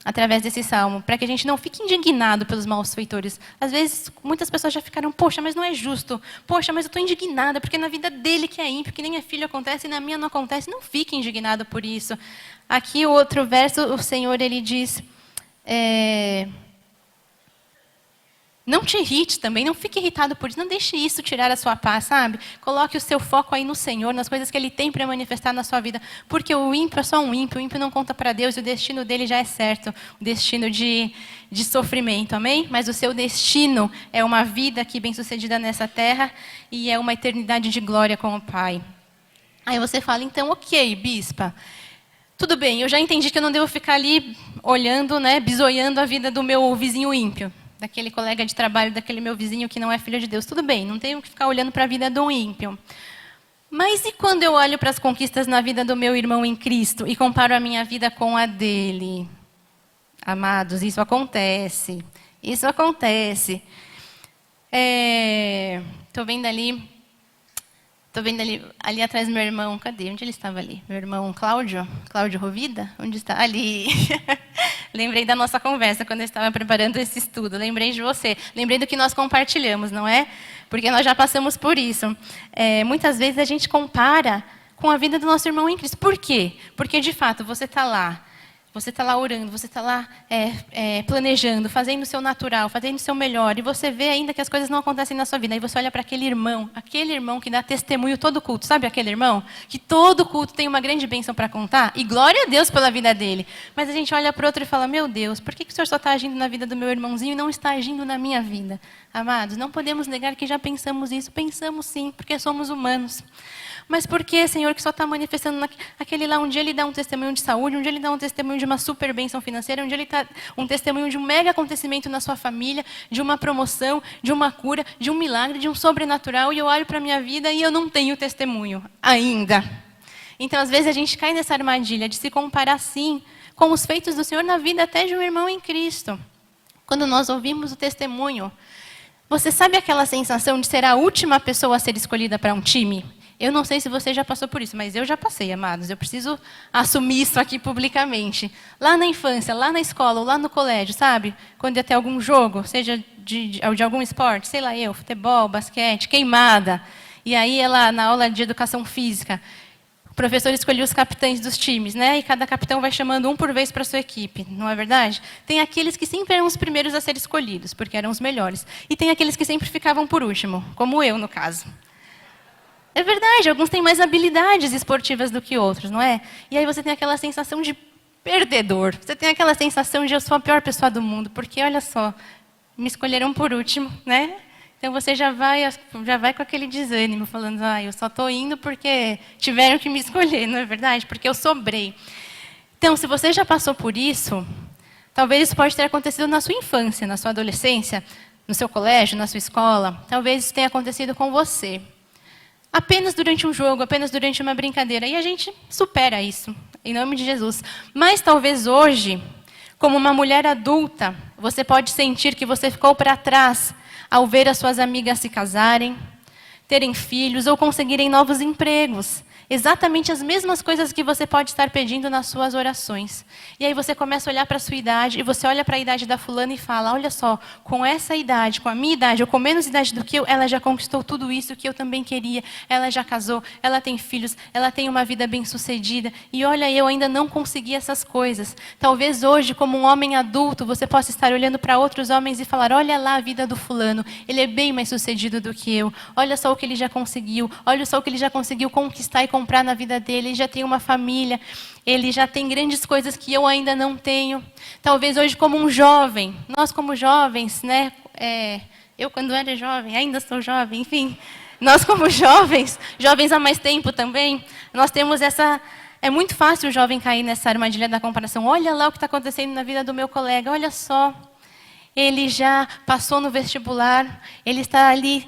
Através desse salmo, para que a gente não fique indignado pelos malfeitores. Às vezes, muitas pessoas já ficaram, poxa, mas não é justo. Poxa, mas eu estou indignada, porque na vida dele que é ímpio, que nem é filho acontece, e na minha não acontece. Não fique indignado por isso. Aqui, o outro verso, o Senhor, ele diz... Não te irrite também, não fique irritado por isso, não deixe isso tirar a sua paz, sabe? Coloque o seu foco aí no Senhor, nas coisas que Ele tem para manifestar na sua vida. Porque o ímpio é só um ímpio, o ímpio não conta para Deus e o destino dele já é certo. O destino de sofrimento, amém? Mas o seu destino é uma vida aqui bem-sucedida nessa terra e é uma eternidade de glória com o Pai. Aí você fala, então, ok, bispa, tudo bem, eu já entendi que eu não devo ficar ali olhando, né, bisoiando a vida do meu vizinho ímpio. Daquele colega de trabalho, daquele meu vizinho que não é filho de Deus. Tudo bem, não tenho que ficar olhando para a vida do ímpio. Mas e quando eu olho para as conquistas na vida do meu irmão em Cristo e comparo a minha vida com a dele? Amados, isso acontece. Isso acontece. Estou vendo ali atrás meu irmão, cadê? Onde ele estava ali? Meu irmão Cláudio Rovida? Onde está? Ali. Lembrei da nossa conversa quando eu estava preparando esse estudo. Lembrei de você. Lembrei do que nós compartilhamos, não é? Porque nós já passamos por isso. Muitas vezes a gente compara com a vida do nosso irmão em Cristo. Por quê? Porque, de fato, você está lá orando, você está lá planejando, fazendo o seu natural, fazendo o seu melhor, e você vê ainda que as coisas não acontecem na sua vida. Aí você olha para aquele irmão que dá testemunho todo culto, sabe aquele irmão? Que todo culto tem uma grande bênção para contar, e glória a Deus pela vida dele. Mas a gente olha para o outro e fala, meu Deus, por que o Senhor só está agindo na vida do meu irmãozinho e não está agindo na minha vida? Amados, não podemos negar que já pensamos isso. Pensamos sim, porque somos humanos. Mas por que, Senhor, que só está manifestando aquele lá? Um dia ele dá um testemunho de saúde, um dia ele dá um testemunho de uma super bênção financeira, um dia ele dá um testemunho de um mega acontecimento na sua família, de uma promoção, de uma cura, de um milagre, de um sobrenatural, e eu olho para a minha vida e eu não tenho testemunho ainda. Então, às vezes, a gente cai nessa armadilha de se comparar, sim, com os feitos do Senhor na vida até de um irmão em Cristo. Quando nós ouvimos o testemunho, você sabe aquela sensação de ser a última pessoa a ser escolhida para um time? Eu não sei se você já passou por isso, mas eu já passei, amados. Eu preciso assumir isso aqui publicamente. Lá na infância, lá na escola, ou lá no colégio, sabe? Quando ia ter algum jogo, seja de algum esporte, sei lá eu, futebol, basquete, queimada. E aí, ela, na aula de educação física, o professor escolhia os capitães dos times, né? E cada capitão vai chamando um por vez para a sua equipe, não é verdade? Tem aqueles que sempre eram os primeiros a ser escolhidos, porque eram os melhores. E tem aqueles que sempre ficavam por último, como eu, no caso. É verdade, alguns têm mais habilidades esportivas do que outros, não é? E aí você tem aquela sensação de perdedor. Você tem aquela sensação de eu sou a pior pessoa do mundo, porque olha só, me escolheram por último, né? Então você já vai com aquele desânimo, falando, eu só estou indo porque tiveram que me escolher, não é verdade? Porque eu sobrei. Então, se você já passou por isso, talvez isso pode ter acontecido na sua infância, na sua adolescência, no seu colégio, na sua escola. Talvez isso tenha acontecido com você. Apenas durante um jogo, apenas durante uma brincadeira. E a gente supera isso, em nome de Jesus. Mas talvez hoje, como uma mulher adulta, você pode sentir que você ficou para trás ao ver as suas amigas se casarem, terem filhos ou conseguirem novos empregos. Exatamente as mesmas coisas que você pode estar pedindo nas suas orações. E aí você começa a olhar para a sua idade, e você olha para a idade da fulana e fala, olha só, com essa idade, com a minha idade, ou com menos idade do que eu, ela já conquistou tudo isso que eu também queria. Ela já casou, ela tem filhos, ela tem uma vida bem-sucedida. E olha, eu ainda não consegui essas coisas. Talvez hoje, como um homem adulto, você possa estar olhando para outros homens e falar, olha lá a vida do fulano, ele é bem mais sucedido do que eu. Olha só o que ele já conseguiu, olha só o que ele já conseguiu conquistar e comprar na vida dele, ele já tem uma família, ele já tem grandes coisas que eu ainda não tenho. Talvez hoje como um jovem, nós como jovens, né? Eu quando era jovem, ainda sou jovem, enfim, nós como jovens há mais tempo também, nós temos essa... É muito fácil o jovem cair nessa armadilha da comparação. Olha lá o que está acontecendo na vida do meu colega, olha só. Ele já passou no vestibular, ele está ali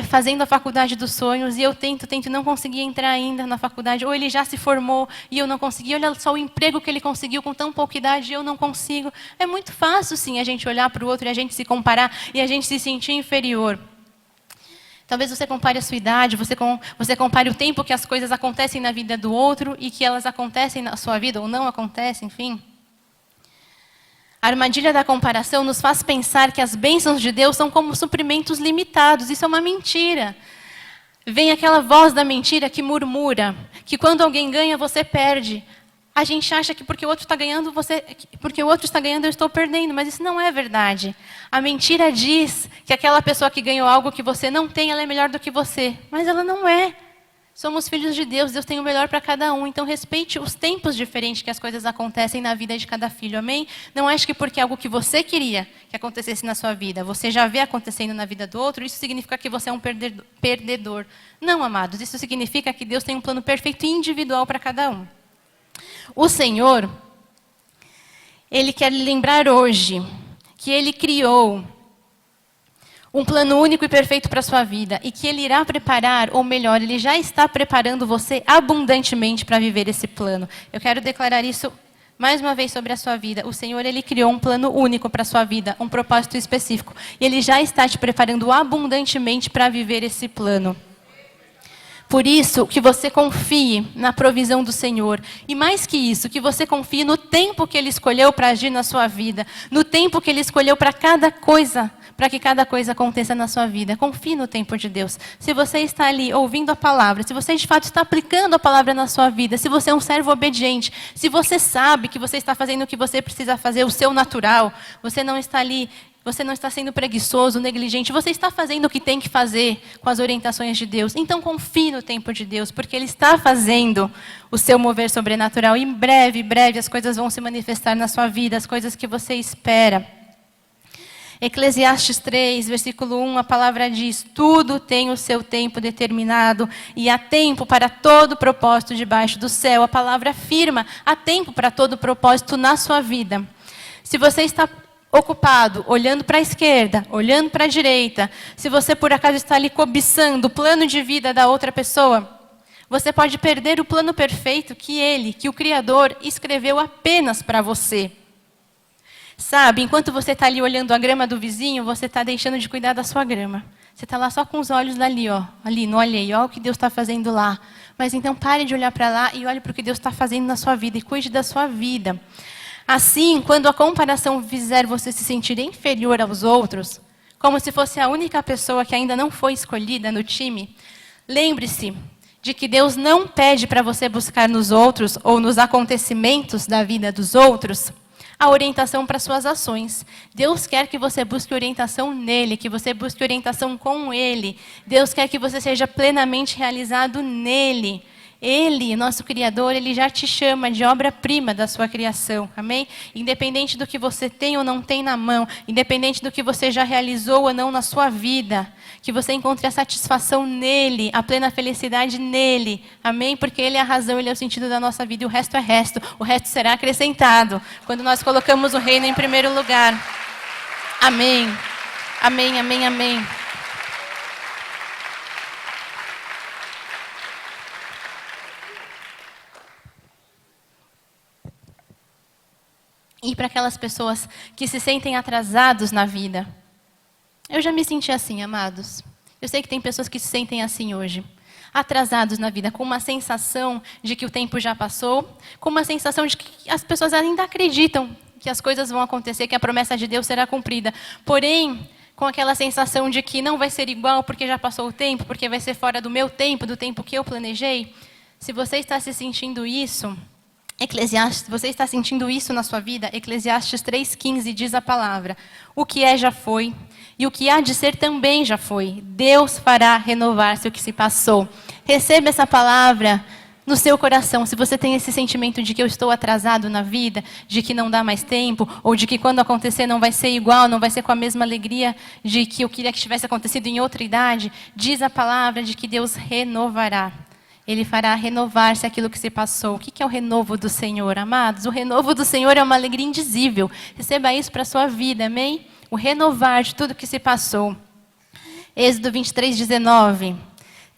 fazendo a faculdade dos sonhos, e eu tento e não consegui entrar ainda na faculdade, ou ele já se formou e eu não consegui, olha só o emprego que ele conseguiu com tão pouca idade e eu não consigo. É muito fácil, sim, a gente olhar para o outro e a gente se comparar e a gente se sentir inferior. Talvez você compare a sua idade, você compare o tempo que as coisas acontecem na vida do outro e que elas acontecem na sua vida ou não acontecem, enfim. A armadilha da comparação nos faz pensar que as bênçãos de Deus são como suprimentos limitados. Isso é uma mentira. Vem aquela voz da mentira que murmura, que quando alguém ganha, você perde. A gente acha que porque o outro está ganhando, eu estou perdendo, mas isso não é verdade. A mentira diz que aquela pessoa que ganhou algo que você não tem, ela é melhor do que você, mas ela não é. Somos filhos de Deus, Deus tem o melhor para cada um. Então, respeite os tempos diferentes que as coisas acontecem na vida de cada filho, amém? Não ache que porque é algo que você queria que acontecesse na sua vida, você já vê acontecendo na vida do outro, isso significa que você é um perdedor. Não, amados, isso significa que Deus tem um plano perfeito e individual para cada um. O Senhor, Ele quer lhe lembrar hoje que Ele criou um plano único e perfeito para a sua vida, e que Ele irá preparar, ou melhor, Ele já está preparando você abundantemente para viver esse plano. Eu quero declarar isso mais uma vez sobre a sua vida. O Senhor, Ele criou um plano único para a sua vida, um propósito específico, e Ele já está te preparando abundantemente para viver esse plano. Por isso, que você confie na provisão do Senhor. E mais que isso, que você confie no tempo que Ele escolheu para agir na sua vida, no tempo que Ele escolheu para cada coisa, para que cada coisa aconteça na sua vida. Confie no tempo de Deus. Se você está ali ouvindo a palavra, se você de fato está aplicando a palavra na sua vida, se você é um servo obediente, se você sabe que você está fazendo o que você precisa fazer, o seu natural, você não está ali, você não está sendo preguiçoso, negligente, você está fazendo o que tem que fazer com as orientações de Deus. Então confie no tempo de Deus, porque Ele está fazendo o seu mover sobrenatural. E em breve, as coisas vão se manifestar na sua vida, as coisas que você espera. Eclesiastes 3, versículo 1, a palavra diz, tudo tem o seu tempo determinado e há tempo para todo propósito debaixo do céu. A palavra afirma, há tempo para todo propósito na sua vida. Se você está ocupado, olhando para a esquerda, olhando para a direita, se você por acaso está ali cobiçando o plano de vida da outra pessoa, você pode perder o plano perfeito que o Criador escreveu apenas para você. Sabe, enquanto você está ali olhando a grama do vizinho, você está deixando de cuidar da sua grama. Você está lá só com os olhos ali, ó, ali no alheio, olha o que Deus está fazendo lá. Mas então pare de olhar para lá e olhe para o que Deus está fazendo na sua vida e cuide da sua vida. Assim, quando a comparação fizer você se sentir inferior aos outros, como se fosse a única pessoa que ainda não foi escolhida no time, lembre-se de que Deus não pede para você buscar nos outros ou nos acontecimentos da vida dos outros a orientação para suas ações. Deus quer que você busque orientação nele, que você busque orientação com ele. Deus quer que você seja plenamente realizado nele. Ele, nosso Criador, Ele já te chama de obra-prima da sua criação, amém? Independente do que você tem ou não tem na mão, independente do que você já realizou ou não na sua vida, que você encontre a satisfação nele, a plena felicidade nele, amém? Porque Ele é a razão, Ele é o sentido da nossa vida e o resto será acrescentado, quando nós colocamos o reino em primeiro lugar. Amém, amém, amém, amém. E para aquelas pessoas que se sentem atrasados na vida. Eu já me senti assim, amados. Eu sei que tem pessoas que se sentem assim hoje. atrasados na vida, com uma sensação de que o tempo já passou, com uma sensação de que as pessoas ainda acreditam que as coisas vão acontecer, que a promessa de Deus será cumprida. Porém, com aquela sensação de que não vai ser igual porque já passou o tempo, porque vai ser fora do meu tempo, do tempo que eu planejei. Se você está se sentindo isso, Eclesiastes, você está sentindo isso na sua vida? Eclesiastes 3,15 diz a palavra: o que é já foi, e o que há de ser também já foi. Deus fará renovar-se o que se passou. Receba essa palavra no seu coração. Se você tem esse sentimento de que eu estou atrasado na vida, de que não dá mais tempo, ou de que quando acontecer não vai ser igual, não vai ser com a mesma alegria de que eu queria que tivesse acontecido em outra idade, diz a palavra de que Deus renovará. Ele fará renovar-se aquilo que se passou. O que é o renovo do Senhor, amados? O renovo do Senhor é uma alegria indizível. Receba isso para a sua vida, amém? O renovar de tudo que se passou. Êxodo 23:19.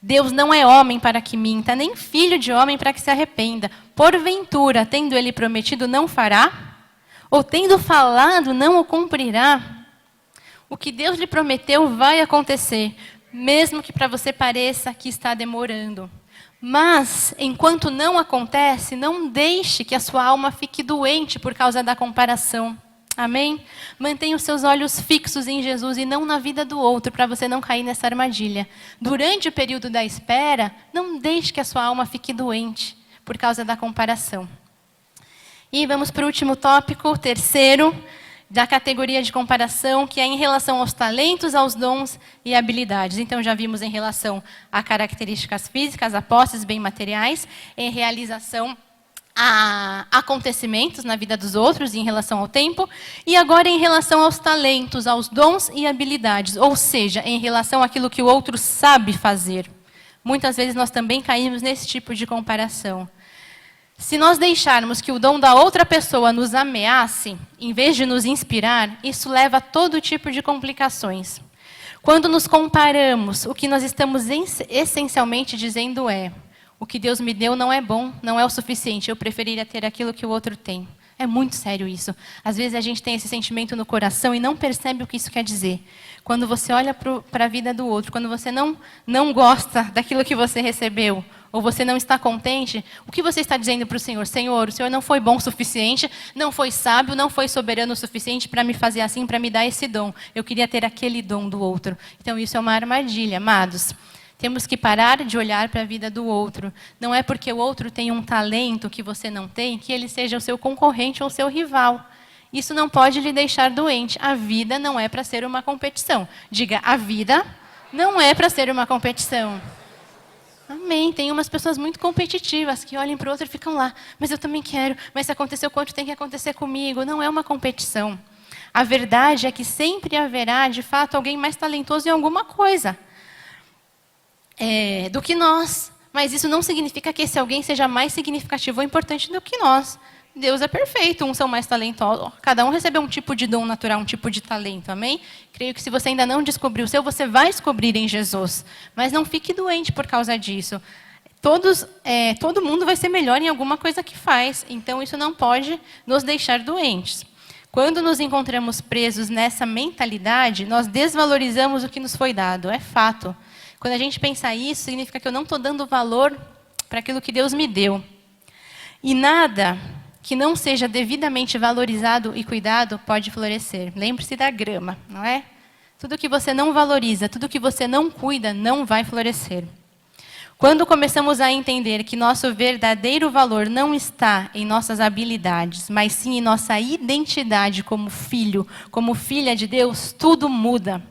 Deus não é homem para que minta, nem filho de homem para que se arrependa. Porventura, tendo ele prometido, não fará? Ou tendo falado, não o cumprirá? O que Deus lhe prometeu vai acontecer, mesmo que para você pareça que está demorando. Mas, enquanto não acontece, não deixe que a sua alma fique doente por causa da comparação. Amém? Mantenha os seus olhos fixos em Jesus e não na vida do outro, para você não cair nessa armadilha. Durante o período da espera, não deixe que a sua alma fique doente por causa da comparação. E vamos para o último tópico, o terceiro, da categoria de comparação, que é em relação aos talentos, aos dons e habilidades. Então, já vimos em relação a características físicas, a posses, bem materiais, em realização a acontecimentos na vida dos outros, em relação ao tempo, e agora em relação aos talentos, aos dons e habilidades, ou seja, em relação àquilo que o outro sabe fazer. Muitas vezes nós também caímos nesse tipo de comparação. Se nós deixarmos que o dom da outra pessoa nos ameace, em vez de nos inspirar, isso leva a todo tipo de complicações. Quando nos comparamos, o que nós estamos essencialmente dizendo é: o que Deus me deu não é bom, não é o suficiente, eu preferiria ter aquilo que o outro tem. É muito sério isso. Às vezes a gente tem esse sentimento no coração e não percebe o que isso quer dizer. Quando você olha para a vida do outro, quando você não gosta daquilo que você recebeu, ou você não está contente, o que você está dizendo para o Senhor? Senhor, o Senhor não foi bom o suficiente, não foi sábio, não foi soberano o suficiente para me fazer assim, para me dar esse dom. Eu queria ter aquele dom do outro. Então isso é uma armadilha, amados. Temos que parar de olhar para a vida do outro. Não é porque o outro tem um talento que você não tem, que ele seja o seu concorrente ou o seu rival. Isso não pode lhe deixar doente. A vida não é para ser uma competição. Diga, a vida não é para ser uma competição. Amém. Tem umas pessoas muito competitivas que olham para o outro e ficam lá. Mas eu também quero. Mas se aconteceu quanto tem que acontecer comigo? Não é uma competição. A verdade é que sempre haverá, de fato, alguém mais talentoso em alguma coisa do que nós. Mas isso não significa que esse alguém seja mais significativo ou importante do que nós. Deus é perfeito, uns são mais talentosos. Cada um recebeu um tipo de dom natural, um tipo de talento, amém? Creio que se você ainda não descobriu o seu, você vai descobrir em Jesus. Mas não fique doente por causa disso. Todo mundo vai ser melhor em alguma coisa que faz. Então, isso não pode nos deixar doentes. Quando nos encontramos presos nessa mentalidade, nós desvalorizamos o que nos foi dado. É fato. Quando a gente pensa isso, significa que eu não estou dando valor para aquilo que Deus me deu. E nada que não seja devidamente valorizado e cuidado pode florescer. Lembre-se da grama, não é? Tudo que você não valoriza, tudo que você não cuida, não vai florescer. Quando começamos a entender que nosso verdadeiro valor não está em nossas habilidades, mas sim em nossa identidade como filho, como filha de Deus, tudo muda.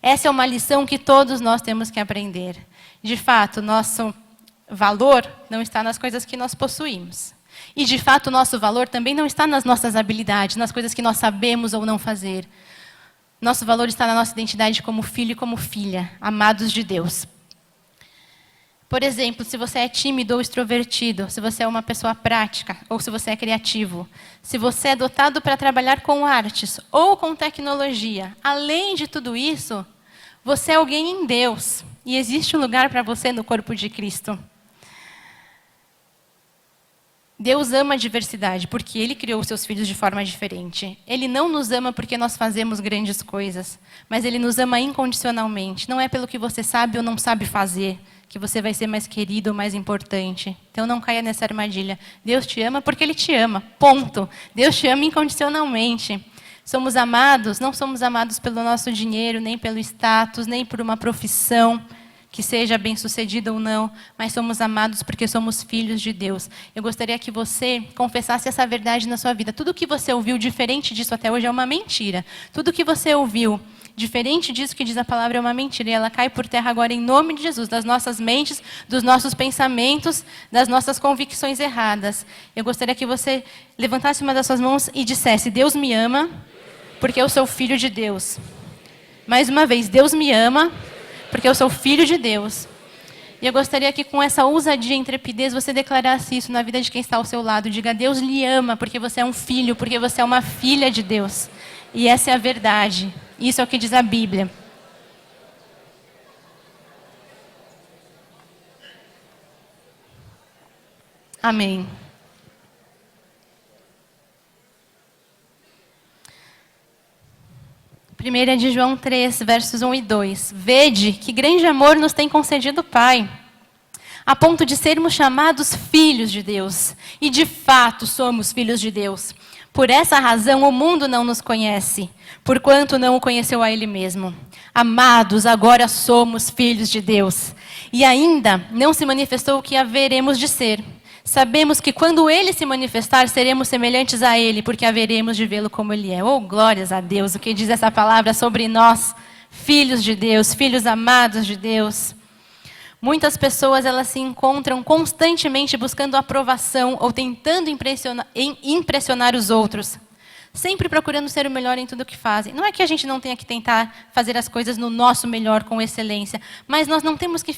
Essa é uma lição que todos nós temos que aprender. De fato, nosso valor não está nas coisas que nós possuímos. E, de fato, o nosso valor também não está nas nossas habilidades, nas coisas que nós sabemos ou não fazer. Nosso valor está na nossa identidade como filho e como filha, amados de Deus. Por exemplo, se você é tímido ou extrovertido, se você é uma pessoa prática ou se você é criativo, se você é dotado para trabalhar com artes ou com tecnologia, além de tudo isso, você é alguém em Deus e existe um lugar para você no corpo de Cristo. Deus ama a diversidade, porque Ele criou os seus filhos de forma diferente. Ele não nos ama porque nós fazemos grandes coisas, mas Ele nos ama incondicionalmente. Não é pelo que você sabe ou não sabe fazer que você vai ser mais querido ou mais importante. Então não caia nessa armadilha. Deus te ama porque Ele te ama, ponto. Deus te ama incondicionalmente. Somos amados, não somos amados pelo nosso dinheiro, nem pelo status, nem por uma profissão que seja bem-sucedida ou não, mas somos amados porque somos filhos de Deus. Eu gostaria que você confessasse essa verdade na sua vida. Tudo que você ouviu diferente disso até hoje é uma mentira. Tudo que você ouviu diferente disso que diz a palavra é uma mentira. E ela cai por terra agora em nome de Jesus, das nossas mentes, dos nossos pensamentos, das nossas convicções erradas. Eu gostaria que você levantasse uma das suas mãos e dissesse: Deus me ama porque eu sou filho de Deus. Mais uma vez, Deus me ama porque eu sou filho de Deus. E eu gostaria que com essa ousadia e intrepidez você declarasse isso na vida de quem está ao seu lado. Diga: Deus lhe ama porque você é um filho, porque você é uma filha de Deus. E essa é a verdade. Isso é o que diz a Bíblia. Amém. Primeira é de João 3, versos 1 e 2. Vede que grande amor nos tem concedido o Pai, a ponto de sermos chamados filhos de Deus. E de fato somos filhos de Deus. Por essa razão o mundo não nos conhece, porquanto não o conheceu a Ele mesmo. Amados, agora somos filhos de Deus. E ainda não se manifestou o que haveremos de ser. Sabemos que quando Ele se manifestar, seremos semelhantes a Ele, porque haveremos de vê-lo como Ele é. Oh, glórias a Deus! O que diz essa palavra sobre nós, filhos de Deus, filhos amados de Deus. Muitas pessoas, elas se encontram constantemente buscando aprovação ou tentando impressionar os outros. Sempre procurando ser o melhor em tudo que fazem. Não é que a gente não tenha que tentar fazer as coisas no nosso melhor, com excelência. Mas nós não temos que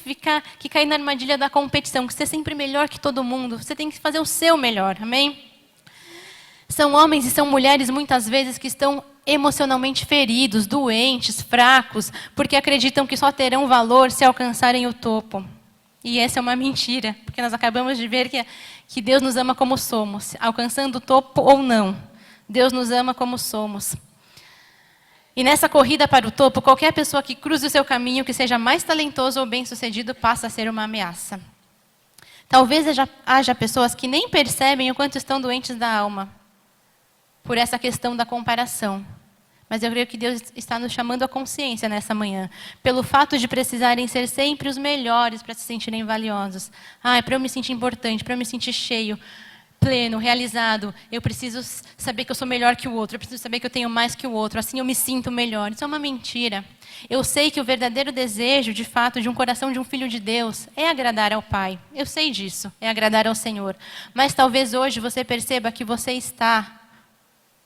cair na armadilha da competição, que ser sempre melhor que todo mundo. Você tem que fazer o seu melhor, amém? São homens e são mulheres, muitas vezes, que estão emocionalmente feridos, doentes, fracos, porque acreditam que só terão valor se alcançarem o topo. E essa é uma mentira, porque nós acabamos de ver que Deus nos ama como somos, alcançando o topo ou não. Deus nos ama como somos. E nessa corrida para o topo, qualquer pessoa que cruze o seu caminho, que seja mais talentoso ou bem-sucedido, passa a ser uma ameaça. Talvez haja pessoas que nem percebem o quanto estão doentes da alma, por essa questão da comparação. Mas eu creio que Deus está nos chamando à consciência nessa manhã, pelo fato de precisarem ser sempre os melhores para se sentirem valiosos. É para eu me sentir importante, para eu me sentir cheio, pleno, realizado, eu preciso saber que eu sou melhor que o outro, eu preciso saber que eu tenho mais que o outro, assim eu me sinto melhor. Isso é uma mentira. Eu sei que o verdadeiro desejo, de fato, de um coração de um filho de Deus é agradar ao Pai. Eu sei disso, é agradar ao Senhor. Mas talvez hoje você perceba que você está,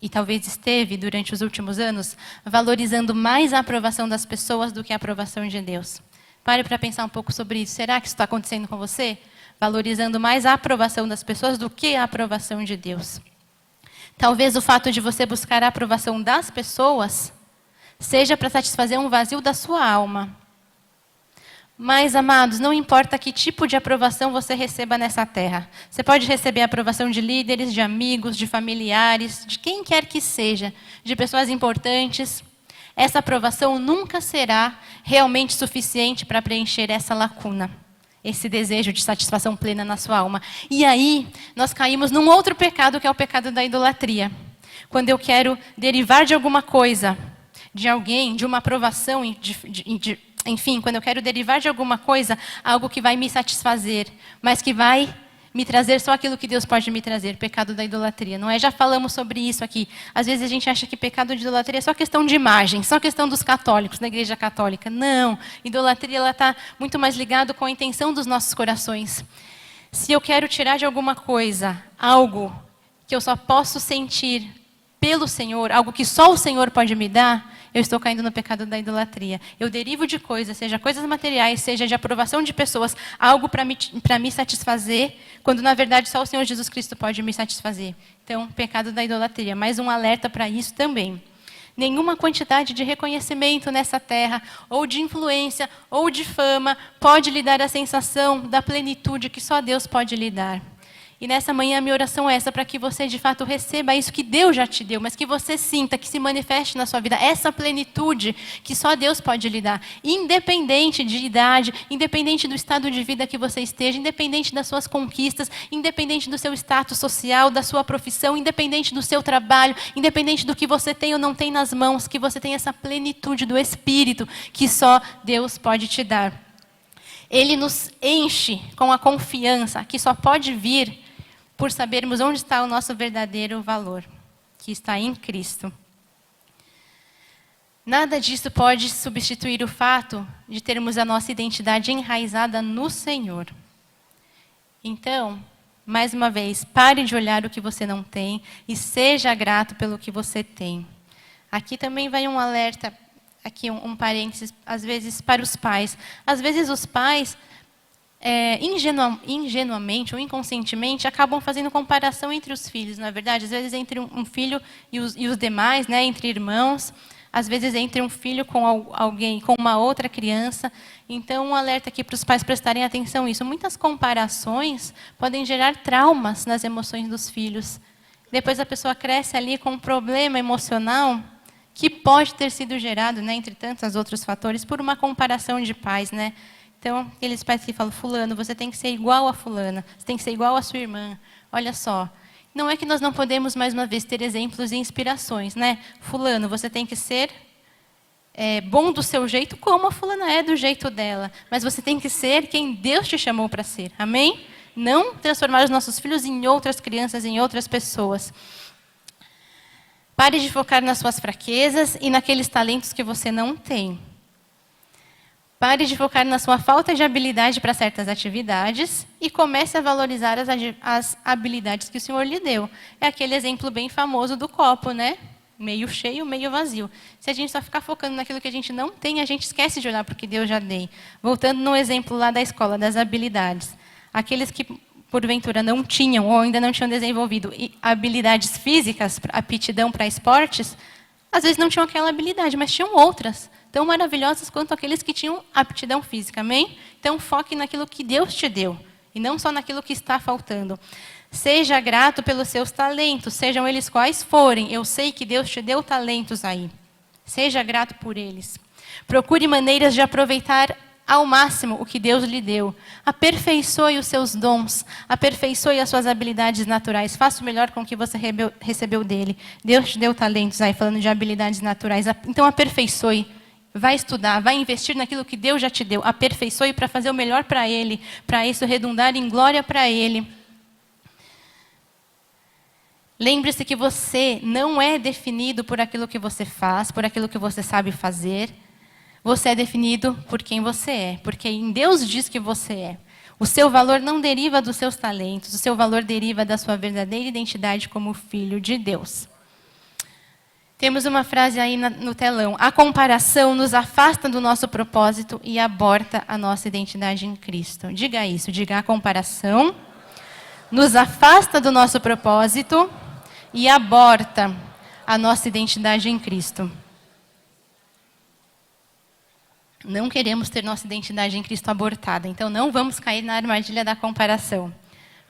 e talvez esteve durante os últimos anos, valorizando mais a aprovação das pessoas do que a aprovação de Deus. Pare para pensar um pouco sobre isso. Será que isso está acontecendo com você? Valorizando mais a aprovação das pessoas do que a aprovação de Deus. Talvez o fato de você buscar a aprovação das pessoas seja para satisfazer um vazio da sua alma. Mas, amados, não importa que tipo de aprovação você receba nessa terra. Você pode receber a aprovação de líderes, de amigos, de familiares, de quem quer que seja, de pessoas importantes. Essa aprovação nunca será realmente suficiente para preencher essa lacuna, esse desejo de satisfação plena na sua alma. E aí, nós caímos num outro pecado, que é o pecado da idolatria. Quando eu quero derivar de alguma coisa, de alguém, de uma aprovação, enfim, quando eu quero derivar de alguma coisa, algo que vai me satisfazer, mas que vai me trazer só aquilo que Deus pode me trazer, pecado da idolatria. Não é? Já falamos sobre isso aqui. Às vezes a gente acha que pecado de idolatria é só questão de imagem, só questão dos católicos, da igreja católica. Não, idolatria está muito mais ligado com a intenção dos nossos corações. Se eu quero tirar de alguma coisa algo que eu só posso sentir pelo Senhor, algo que só o Senhor pode me dar, eu estou caindo no pecado da idolatria. Eu derivo de coisas, seja coisas materiais, seja de aprovação de pessoas, algo para me satisfazer, quando na verdade só o Senhor Jesus Cristo pode me satisfazer. Então, pecado da idolatria. Mais um alerta para isso também. Nenhuma quantidade de reconhecimento nessa terra, ou de influência, ou de fama, pode lhe dar a sensação da plenitude que só Deus pode lhe dar. E nessa manhã a minha oração é essa, para que você de fato receba isso que Deus já te deu, mas que você sinta, que se manifeste na sua vida, essa plenitude que só Deus pode lhe dar. Independente de idade, independente do estado de vida que você esteja, independente das suas conquistas, independente do seu status social, da sua profissão, independente do seu trabalho, independente do que você tem ou não tem nas mãos, que você tenha essa plenitude do Espírito que só Deus pode te dar. Ele nos enche com a confiança que só pode vir por sabermos onde está o nosso verdadeiro valor, que está em Cristo. Nada disso pode substituir o fato de termos a nossa identidade enraizada no Senhor. Então, mais uma vez, pare de olhar o que você não tem e seja grato pelo que você tem. Aqui também vai um alerta, aqui um parênteses, às vezes para os pais. Às vezes os pais, ingenuamente ou inconscientemente, acabam fazendo comparação entre os filhos, não é verdade? Às vezes entre um filho e os demais, né? Entre irmãos. Às vezes entre um filho com alguém, com uma outra criança. Então, um alerta aqui para os pais prestarem atenção nisso. Muitas comparações podem gerar traumas nas emoções dos filhos. Depois a pessoa cresce ali com um problema emocional que pode ter sido gerado, né, entre tantos outros fatores, por uma comparação de pais, né? Então, aqueles pais que falam, fulano, você tem que ser igual a fulana, você tem que ser igual a sua irmã. Olha só, não é que nós não podemos, mais uma vez, ter exemplos e inspirações, né? Fulano, você tem que ser bom do seu jeito, como a fulana é do jeito dela. Mas você tem que ser quem Deus te chamou para ser, amém? Não transformar os nossos filhos em outras crianças, em outras pessoas. Pare de focar nas suas fraquezas e naqueles talentos que você não tem. Pare de focar na sua falta de habilidade para certas atividades e comece a valorizar as habilidades que o Senhor lhe deu. É aquele exemplo bem famoso do copo, né? Meio cheio, meio vazio. Se a gente só ficar focando naquilo que a gente não tem, a gente esquece de olhar para o que Deus já deu. Voltando no exemplo lá da escola, das habilidades. Aqueles que, porventura, não tinham ou ainda não tinham desenvolvido habilidades físicas, aptidão para esportes, às vezes não tinham aquela habilidade, mas tinham outras, tão maravilhosas quanto aqueles que tinham aptidão física, amém? Então, foque naquilo que Deus te deu, e não só naquilo que está faltando. Seja grato pelos seus talentos, sejam eles quais forem. Eu sei que Deus te deu talentos aí. Seja grato por eles. Procure maneiras de aproveitar ao máximo o que Deus lhe deu. Aperfeiçoe os seus dons, aperfeiçoe as suas habilidades naturais. Faça o melhor com o que você recebeu dele. Deus te deu talentos aí, falando de habilidades naturais. Então, aperfeiçoe. Vai estudar, vai investir naquilo que Deus já te deu. Aperfeiçoe para fazer o melhor para ele, para isso redundar em glória para ele. Lembre-se que você não é definido por aquilo que você faz, por aquilo que você sabe fazer. Você é definido por quem você é, porque em Deus diz que você é. O seu valor não deriva dos seus talentos, o seu valor deriva da sua verdadeira identidade como filho de Deus. Temos uma frase aí no telão. A comparação nos afasta do nosso propósito e aborta a nossa identidade em Cristo. Diga isso, diga a comparação nos afasta do nosso propósito e aborta a nossa identidade em Cristo. Não queremos ter nossa identidade em Cristo abortada, então não vamos cair na armadilha da comparação.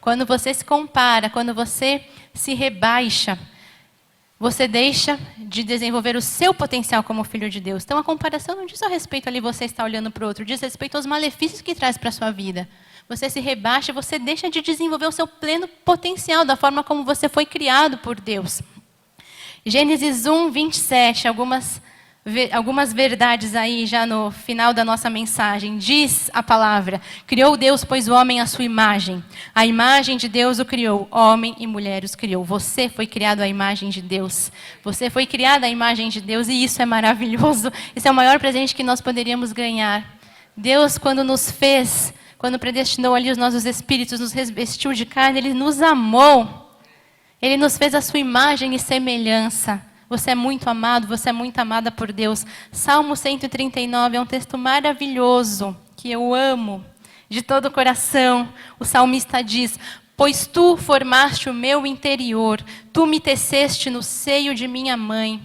Quando você se compara, quando você se rebaixa, você deixa de desenvolver o seu potencial como filho de Deus. Então a comparação não diz a respeito ali você estar olhando para o outro, diz respeito aos malefícios que traz para a sua vida. Você se rebaixa, você deixa de desenvolver o seu pleno potencial, da forma como você foi criado por Deus. Gênesis 1, 27, algumas verdades aí já no final da nossa mensagem. Diz a palavra, criou Deus, pois o homem à sua imagem. A imagem de Deus o criou, homem e mulher os criou. Você foi criado à imagem de Deus. Você foi criado à imagem de Deus e isso é maravilhoso. Esse é o maior presente que nós poderíamos ganhar. Deus, quando nos fez, quando predestinou ali os nossos espíritos, nos revestiu de carne, Ele nos amou. Ele nos fez a sua imagem e semelhança. Você é muito amado, você é muito amada por Deus. Salmo 139 é um texto maravilhoso, que eu amo de todo o coração. O salmista diz, pois tu formaste o meu interior, tu me teceste no seio de minha mãe.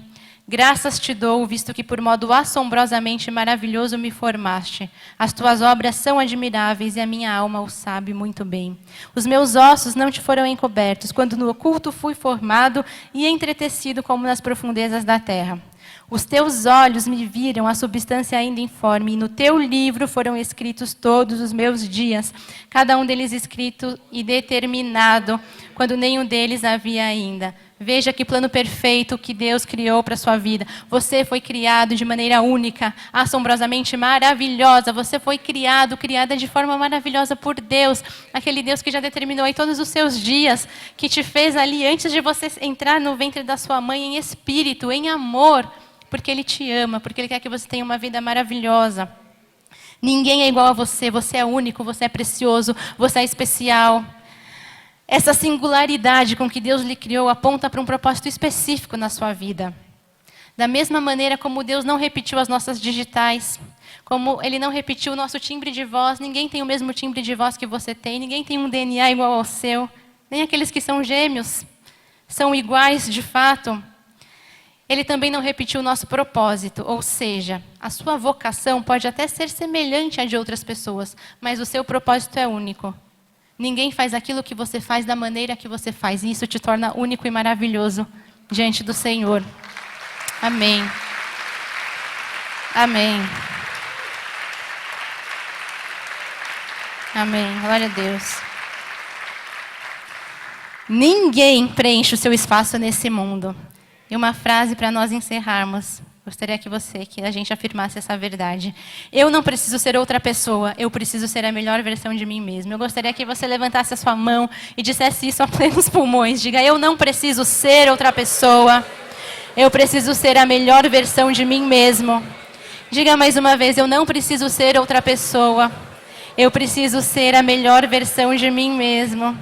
Graças te dou, visto que por modo assombrosamente maravilhoso me formaste. As tuas obras são admiráveis e a minha alma o sabe muito bem. Os meus ossos não te foram encobertos, quando no oculto fui formado e entretecido como nas profundezas da terra. Os teus olhos me viram a substância ainda informe, e no teu livro foram escritos todos os meus dias, cada um deles escrito e determinado, quando nenhum deles havia ainda. Veja que plano perfeito que Deus criou para a sua vida. Você foi criado de maneira única, assombrosamente maravilhosa. Você foi criada de forma maravilhosa por Deus. Aquele Deus que já determinou aí todos os seus dias, que te fez ali antes de você entrar no ventre da sua mãe em espírito, em amor, porque Ele te ama, porque Ele quer que você tenha uma vida maravilhosa. Ninguém é igual a você. Você é único, você é precioso, você é especial. Essa singularidade com que Deus lhe criou aponta para um propósito específico na sua vida. Da mesma maneira como Deus não repetiu as nossas digitais, como Ele não repetiu o nosso timbre de voz, ninguém tem o mesmo timbre de voz que você tem, ninguém tem um DNA igual ao seu, nem aqueles que são gêmeos, são iguais de fato. Ele também não repetiu o nosso propósito, ou seja, a sua vocação pode até ser semelhante à de outras pessoas, mas o seu propósito é único. Ninguém faz aquilo que você faz da maneira que você faz. E isso te torna único e maravilhoso diante do Senhor. Amém. Amém. Amém. Glória a Deus. Ninguém preenche o seu espaço nesse mundo. E uma frase para nós encerrarmos. Gostaria que a gente afirmasse essa verdade. Eu não preciso ser outra pessoa, eu preciso ser a melhor versão de mim mesmo. Eu gostaria que você levantasse a sua mão e dissesse isso a plenos pulmões. Diga, eu não preciso ser outra pessoa, eu preciso ser a melhor versão de mim mesmo. Diga mais uma vez, eu não preciso ser outra pessoa, eu preciso ser a melhor versão de mim mesmo.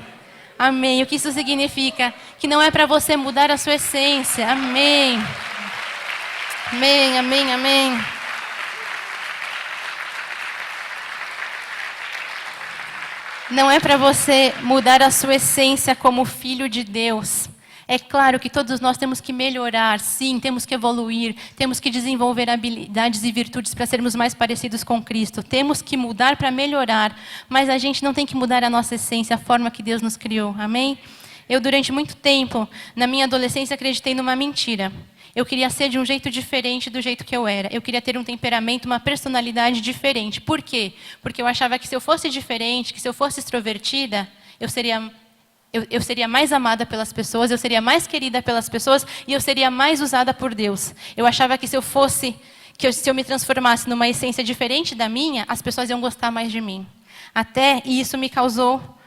Amém. O que isso significa? Que não é para você mudar a sua essência. Amém. Amém, amém, amém. Não é para você mudar a sua essência como filho de Deus. É claro que todos nós temos que melhorar, sim, temos que evoluir, temos que desenvolver habilidades e virtudes para sermos mais parecidos com Cristo. Temos que mudar para melhorar, mas a gente não tem que mudar a nossa essência, a forma que Deus nos criou, amém? Eu, durante muito tempo, na minha adolescência, acreditei numa mentira. Eu queria ser de um jeito diferente do jeito que eu era. Eu queria ter um temperamento, uma personalidade diferente. Por quê? Porque eu achava que se eu fosse diferente, que se eu fosse extrovertida, eu seria mais amada pelas pessoas, eu seria mais querida pelas pessoas e eu seria mais usada por Deus. Eu achava que se eu me transformasse numa essência diferente da minha, as pessoas iam gostar mais de mim. E isso me causou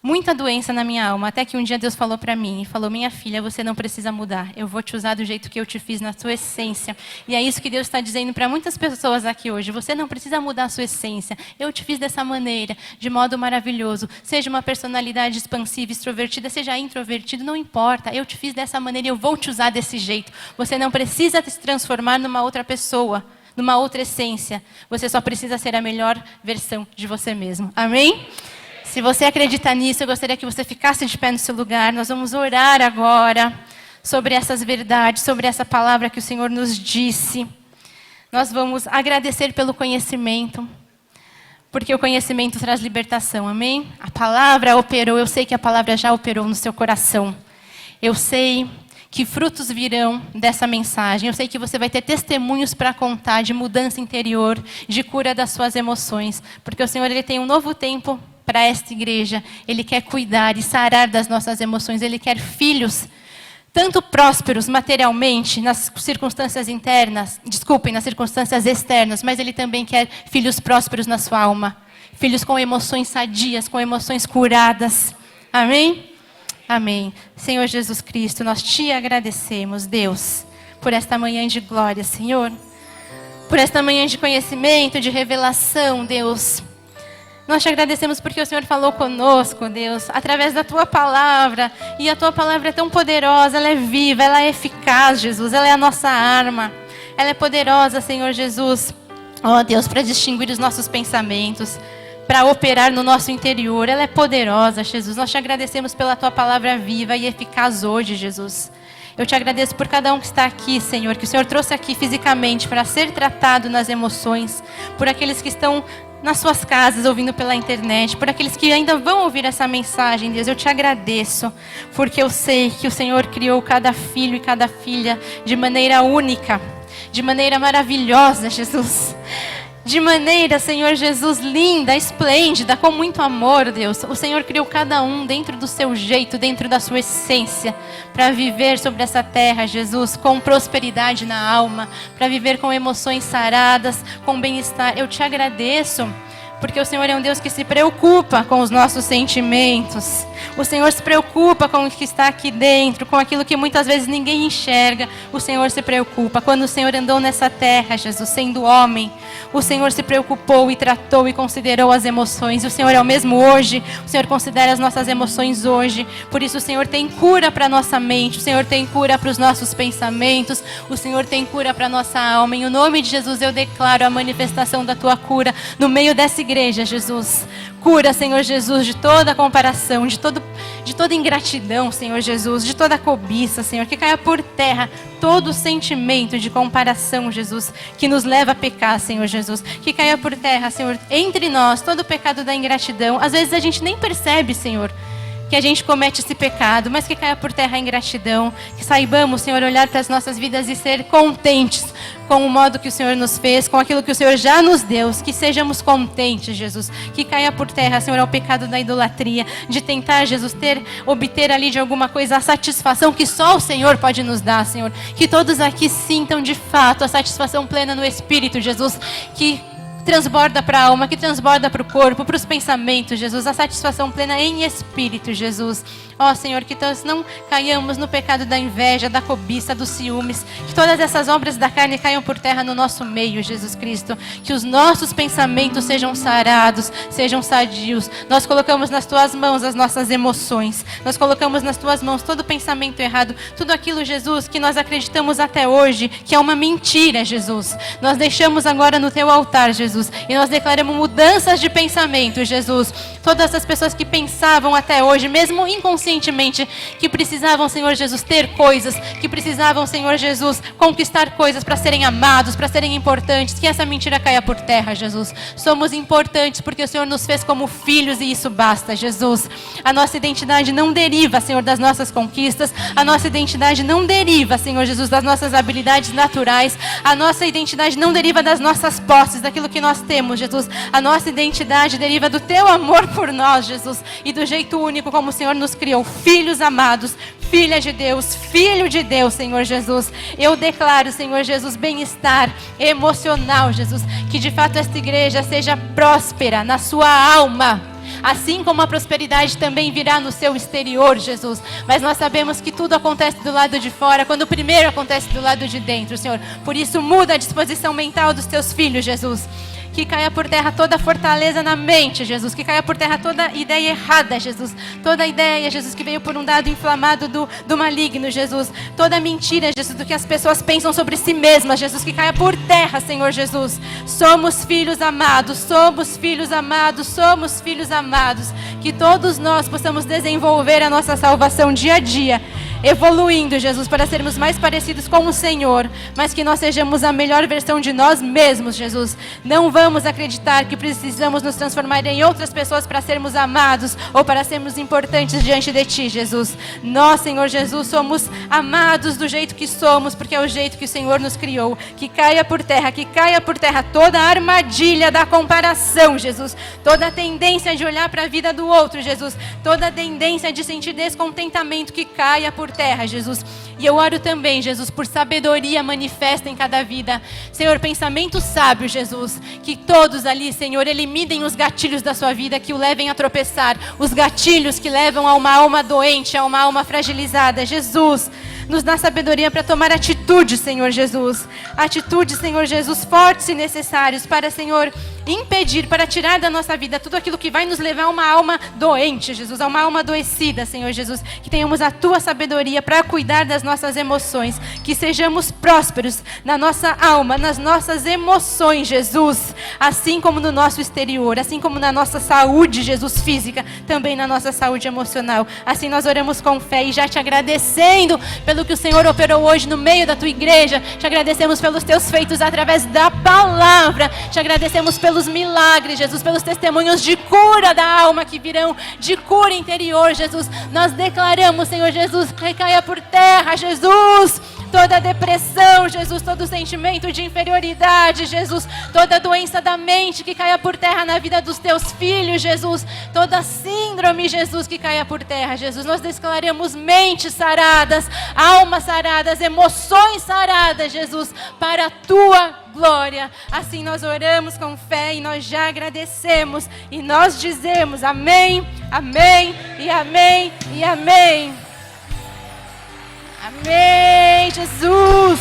muita doença na minha alma, até que um dia Deus falou para mim, minha filha, você não precisa mudar, eu vou te usar do jeito que eu te fiz na sua essência. E é isso que Deus está dizendo para muitas pessoas aqui hoje, você não precisa mudar a sua essência, eu te fiz dessa maneira, de modo maravilhoso, seja uma personalidade expansiva, extrovertida, seja introvertido, não importa, eu te fiz dessa maneira e eu vou te usar desse jeito. Você não precisa se transformar numa outra pessoa, numa outra essência, você só precisa ser a melhor versão de você mesmo, amém? Se você acredita nisso, eu gostaria que você ficasse de pé no seu lugar. Nós vamos orar agora sobre essas verdades, sobre essa palavra que o Senhor nos disse. Nós vamos agradecer pelo conhecimento, porque o conhecimento traz libertação, amém? A palavra operou, eu sei que a palavra já operou no seu coração. Eu sei que frutos virão dessa mensagem. Eu sei que você vai ter testemunhos para contar de mudança interior, de cura das suas emoções, porque o Senhor ele tem um novo tempo para esta igreja. Ele quer cuidar e sarar das nossas emoções. Ele quer filhos, tanto prósperos materialmente, nas circunstâncias nas circunstâncias externas, mas Ele também quer filhos prósperos na sua alma. Filhos com emoções sadias, com emoções curadas. Amém? Amém. Senhor Jesus Cristo, nós te agradecemos, Deus, por esta manhã de glória, Senhor. Por esta manhã de conhecimento, de revelação, Deus. Nós te agradecemos porque o Senhor falou conosco, Deus, através da Tua palavra. E a Tua palavra é tão poderosa, ela é viva, ela é eficaz, Jesus. Ela é a nossa arma. Ela é poderosa, Senhor Jesus. Ó Deus, para distinguir os nossos pensamentos, para operar no nosso interior. Ela é poderosa, Jesus. Nós te agradecemos pela Tua palavra viva e eficaz hoje, Jesus. Eu te agradeço por cada um que está aqui, Senhor, que o Senhor trouxe aqui fisicamente para ser tratado nas emoções, por aqueles que estão nas suas casas, ouvindo pela internet, por aqueles que ainda vão ouvir essa mensagem, Deus, eu te agradeço, porque eu sei que o Senhor criou cada filho e cada filha de maneira única, de maneira maravilhosa, Jesus. De maneira, Senhor Jesus, linda, esplêndida, com muito amor, Deus. O Senhor criou cada um dentro do seu jeito, dentro da sua essência, para viver sobre essa terra, Jesus, com prosperidade na alma, para viver com emoções saradas, com bem-estar. Eu te agradeço, porque o Senhor é um Deus que se preocupa com os nossos sentimentos. O Senhor se preocupa com o que está aqui dentro, com aquilo que muitas vezes ninguém enxerga. O Senhor se preocupa. Quando o Senhor andou nessa terra, Jesus, sendo homem, o Senhor se preocupou e tratou e considerou as emoções. E o Senhor é o mesmo hoje. O Senhor considera as nossas emoções hoje. Por isso o Senhor tem cura para a nossa mente. O Senhor tem cura para os nossos pensamentos. O Senhor tem cura para a nossa alma. Em nome de Jesus eu declaro a manifestação da tua cura no meio dessa igreja, Jesus. Cura, Senhor Jesus, de toda comparação, de toda ingratidão, Senhor Jesus, de toda cobiça, Senhor, que caia por terra todo sentimento de comparação, Jesus, que nos leva a pecar, Senhor Jesus, que caia por terra, Senhor, entre nós, todo o pecado da ingratidão. Às vezes a gente nem percebe, Senhor, que a gente comete esse pecado, mas que caia por terra a ingratidão, que saibamos, Senhor, olhar para as nossas vidas e ser contentes com o modo que o Senhor nos fez, com aquilo que o Senhor já nos deu, que sejamos contentes, Jesus, que caia por terra, Senhor, ao pecado da idolatria, de tentar, Jesus, obter ali de alguma coisa a satisfação que só o Senhor pode nos dar, Senhor, que todos aqui sintam de fato a satisfação plena no Espírito, Jesus, que transborda para a alma, que transborda para o corpo, para os pensamentos, Jesus, a satisfação plena em espírito, Jesus. Ó Senhor, que nós não caiamos no pecado da inveja, da cobiça, dos ciúmes, que todas essas obras da carne caiam por terra no nosso meio, Jesus Cristo, que os nossos pensamentos sejam sarados, sejam sadios. Nós colocamos nas tuas mãos as nossas emoções, nós colocamos nas tuas mãos todo pensamento errado, tudo aquilo, Jesus, que nós acreditamos até hoje, que é uma mentira, Jesus. Nós deixamos agora no teu altar, Jesus, e nós declaramos mudanças de pensamento, Jesus. Todas as pessoas que pensavam até hoje, mesmo inconscientemente, que precisavam, Senhor Jesus, ter coisas, que precisavam, Senhor Jesus, conquistar coisas para serem amados, para serem importantes, que essa mentira caia por terra, Jesus. Somos importantes porque o Senhor nos fez como filhos e isso basta, Jesus. A nossa identidade não deriva, Senhor, das nossas conquistas, a nossa identidade não deriva, Senhor Jesus, das nossas habilidades naturais, a nossa identidade não deriva das nossas posses, daquilo que nós temos, Jesus. A nossa identidade deriva do teu amor por nós, Jesus, e do jeito único como o Senhor nos criou, filhos amados, filha de Deus, filho de Deus, Senhor Jesus. Eu declaro, Senhor Jesus, bem-estar emocional, Jesus, que de fato esta igreja seja próspera na sua alma, assim como a prosperidade também virá no seu exterior, Jesus. Mas nós sabemos que tudo acontece do lado de fora, quando primeiro acontece do lado de dentro, Senhor. Por isso muda a disposição mental dos teus filhos, Jesus. Que caia por terra toda fortaleza na mente, Jesus. Que caia por terra toda ideia errada, Jesus. Toda ideia, Jesus, que veio por um dado inflamado do maligno, Jesus. Toda mentira, Jesus, do que as pessoas pensam sobre si mesmas, Jesus. Que caia por terra, Senhor Jesus. Somos filhos amados, somos filhos amados, somos filhos amados. Que todos nós possamos desenvolver a nossa salvação dia a dia, evoluindo, Jesus, para sermos mais parecidos com o Senhor, mas que nós sejamos a melhor versão de nós mesmos, Jesus. Não vamos acreditar que precisamos nos transformar em outras pessoas para sermos amados ou para sermos importantes diante de Ti, Jesus. Nós, Senhor Jesus, somos amados do jeito que somos, porque é o jeito que o Senhor nos criou. Que caia por terra toda a armadilha da comparação, Jesus. Toda a tendência de olhar para a vida do outro, Jesus. Toda a tendência de sentir descontentamento, que caia por terra, Jesus. E eu oro também, Jesus, por sabedoria manifesta em cada vida. Senhor, pensamento sábio, Jesus. Que todos ali, Senhor, eliminem os gatilhos da sua vida que o levem a tropeçar. Os gatilhos que levam a uma alma doente, a uma alma fragilizada. Jesus, nos dá sabedoria para tomar atitudes, Senhor Jesus. Atitudes, Senhor Jesus, fortes e necessárias para, Senhor, impedir, para tirar da nossa vida tudo aquilo que vai nos levar a uma alma doente, Jesus, a uma alma adoecida, Senhor Jesus. Que tenhamos a tua sabedoria para cuidar das nossas emoções, que sejamos prósperos na nossa alma, nas nossas emoções, Jesus, assim como no nosso exterior, assim como na nossa saúde, Jesus, física, também na nossa saúde emocional. Assim nós oramos com fé e já te agradecendo pelo que o Senhor operou hoje no meio da tua igreja. Te agradecemos pelos teus feitos através da palavra. Te agradecemos pelos milagres, Jesus, pelos testemunhos de cura da alma que virão, de cura interior, Jesus. Nós declaramos, Senhor Jesus, que recaia por terra, Jesus, toda depressão, Jesus, todo sentimento de inferioridade, Jesus, toda doença da mente que caia por terra na vida dos teus filhos, Jesus, toda síndrome, Jesus, que caia por terra, Jesus. Nós declaramos mentes saradas, almas saradas, emoções saradas, Jesus, para a tua glória. Assim nós oramos com fé e nós já agradecemos e nós dizemos amém, amém e amém e amém. Amém, Jesus.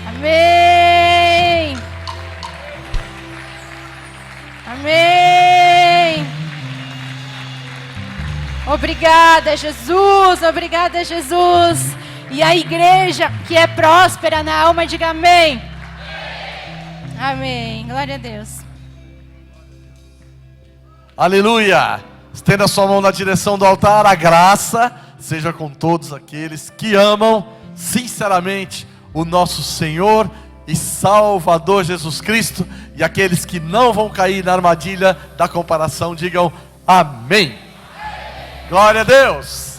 Amém. Amém. Obrigada, Jesus. Obrigada, Jesus. E a igreja que é próspera na alma, diga amém. Amém. Glória a Deus. Aleluia. Estenda sua mão na direção do altar. A graça seja com todos aqueles que amam sinceramente o nosso Senhor e Salvador Jesus Cristo, e aqueles que não vão cair na armadilha da comparação, digam amém. Glória a Deus.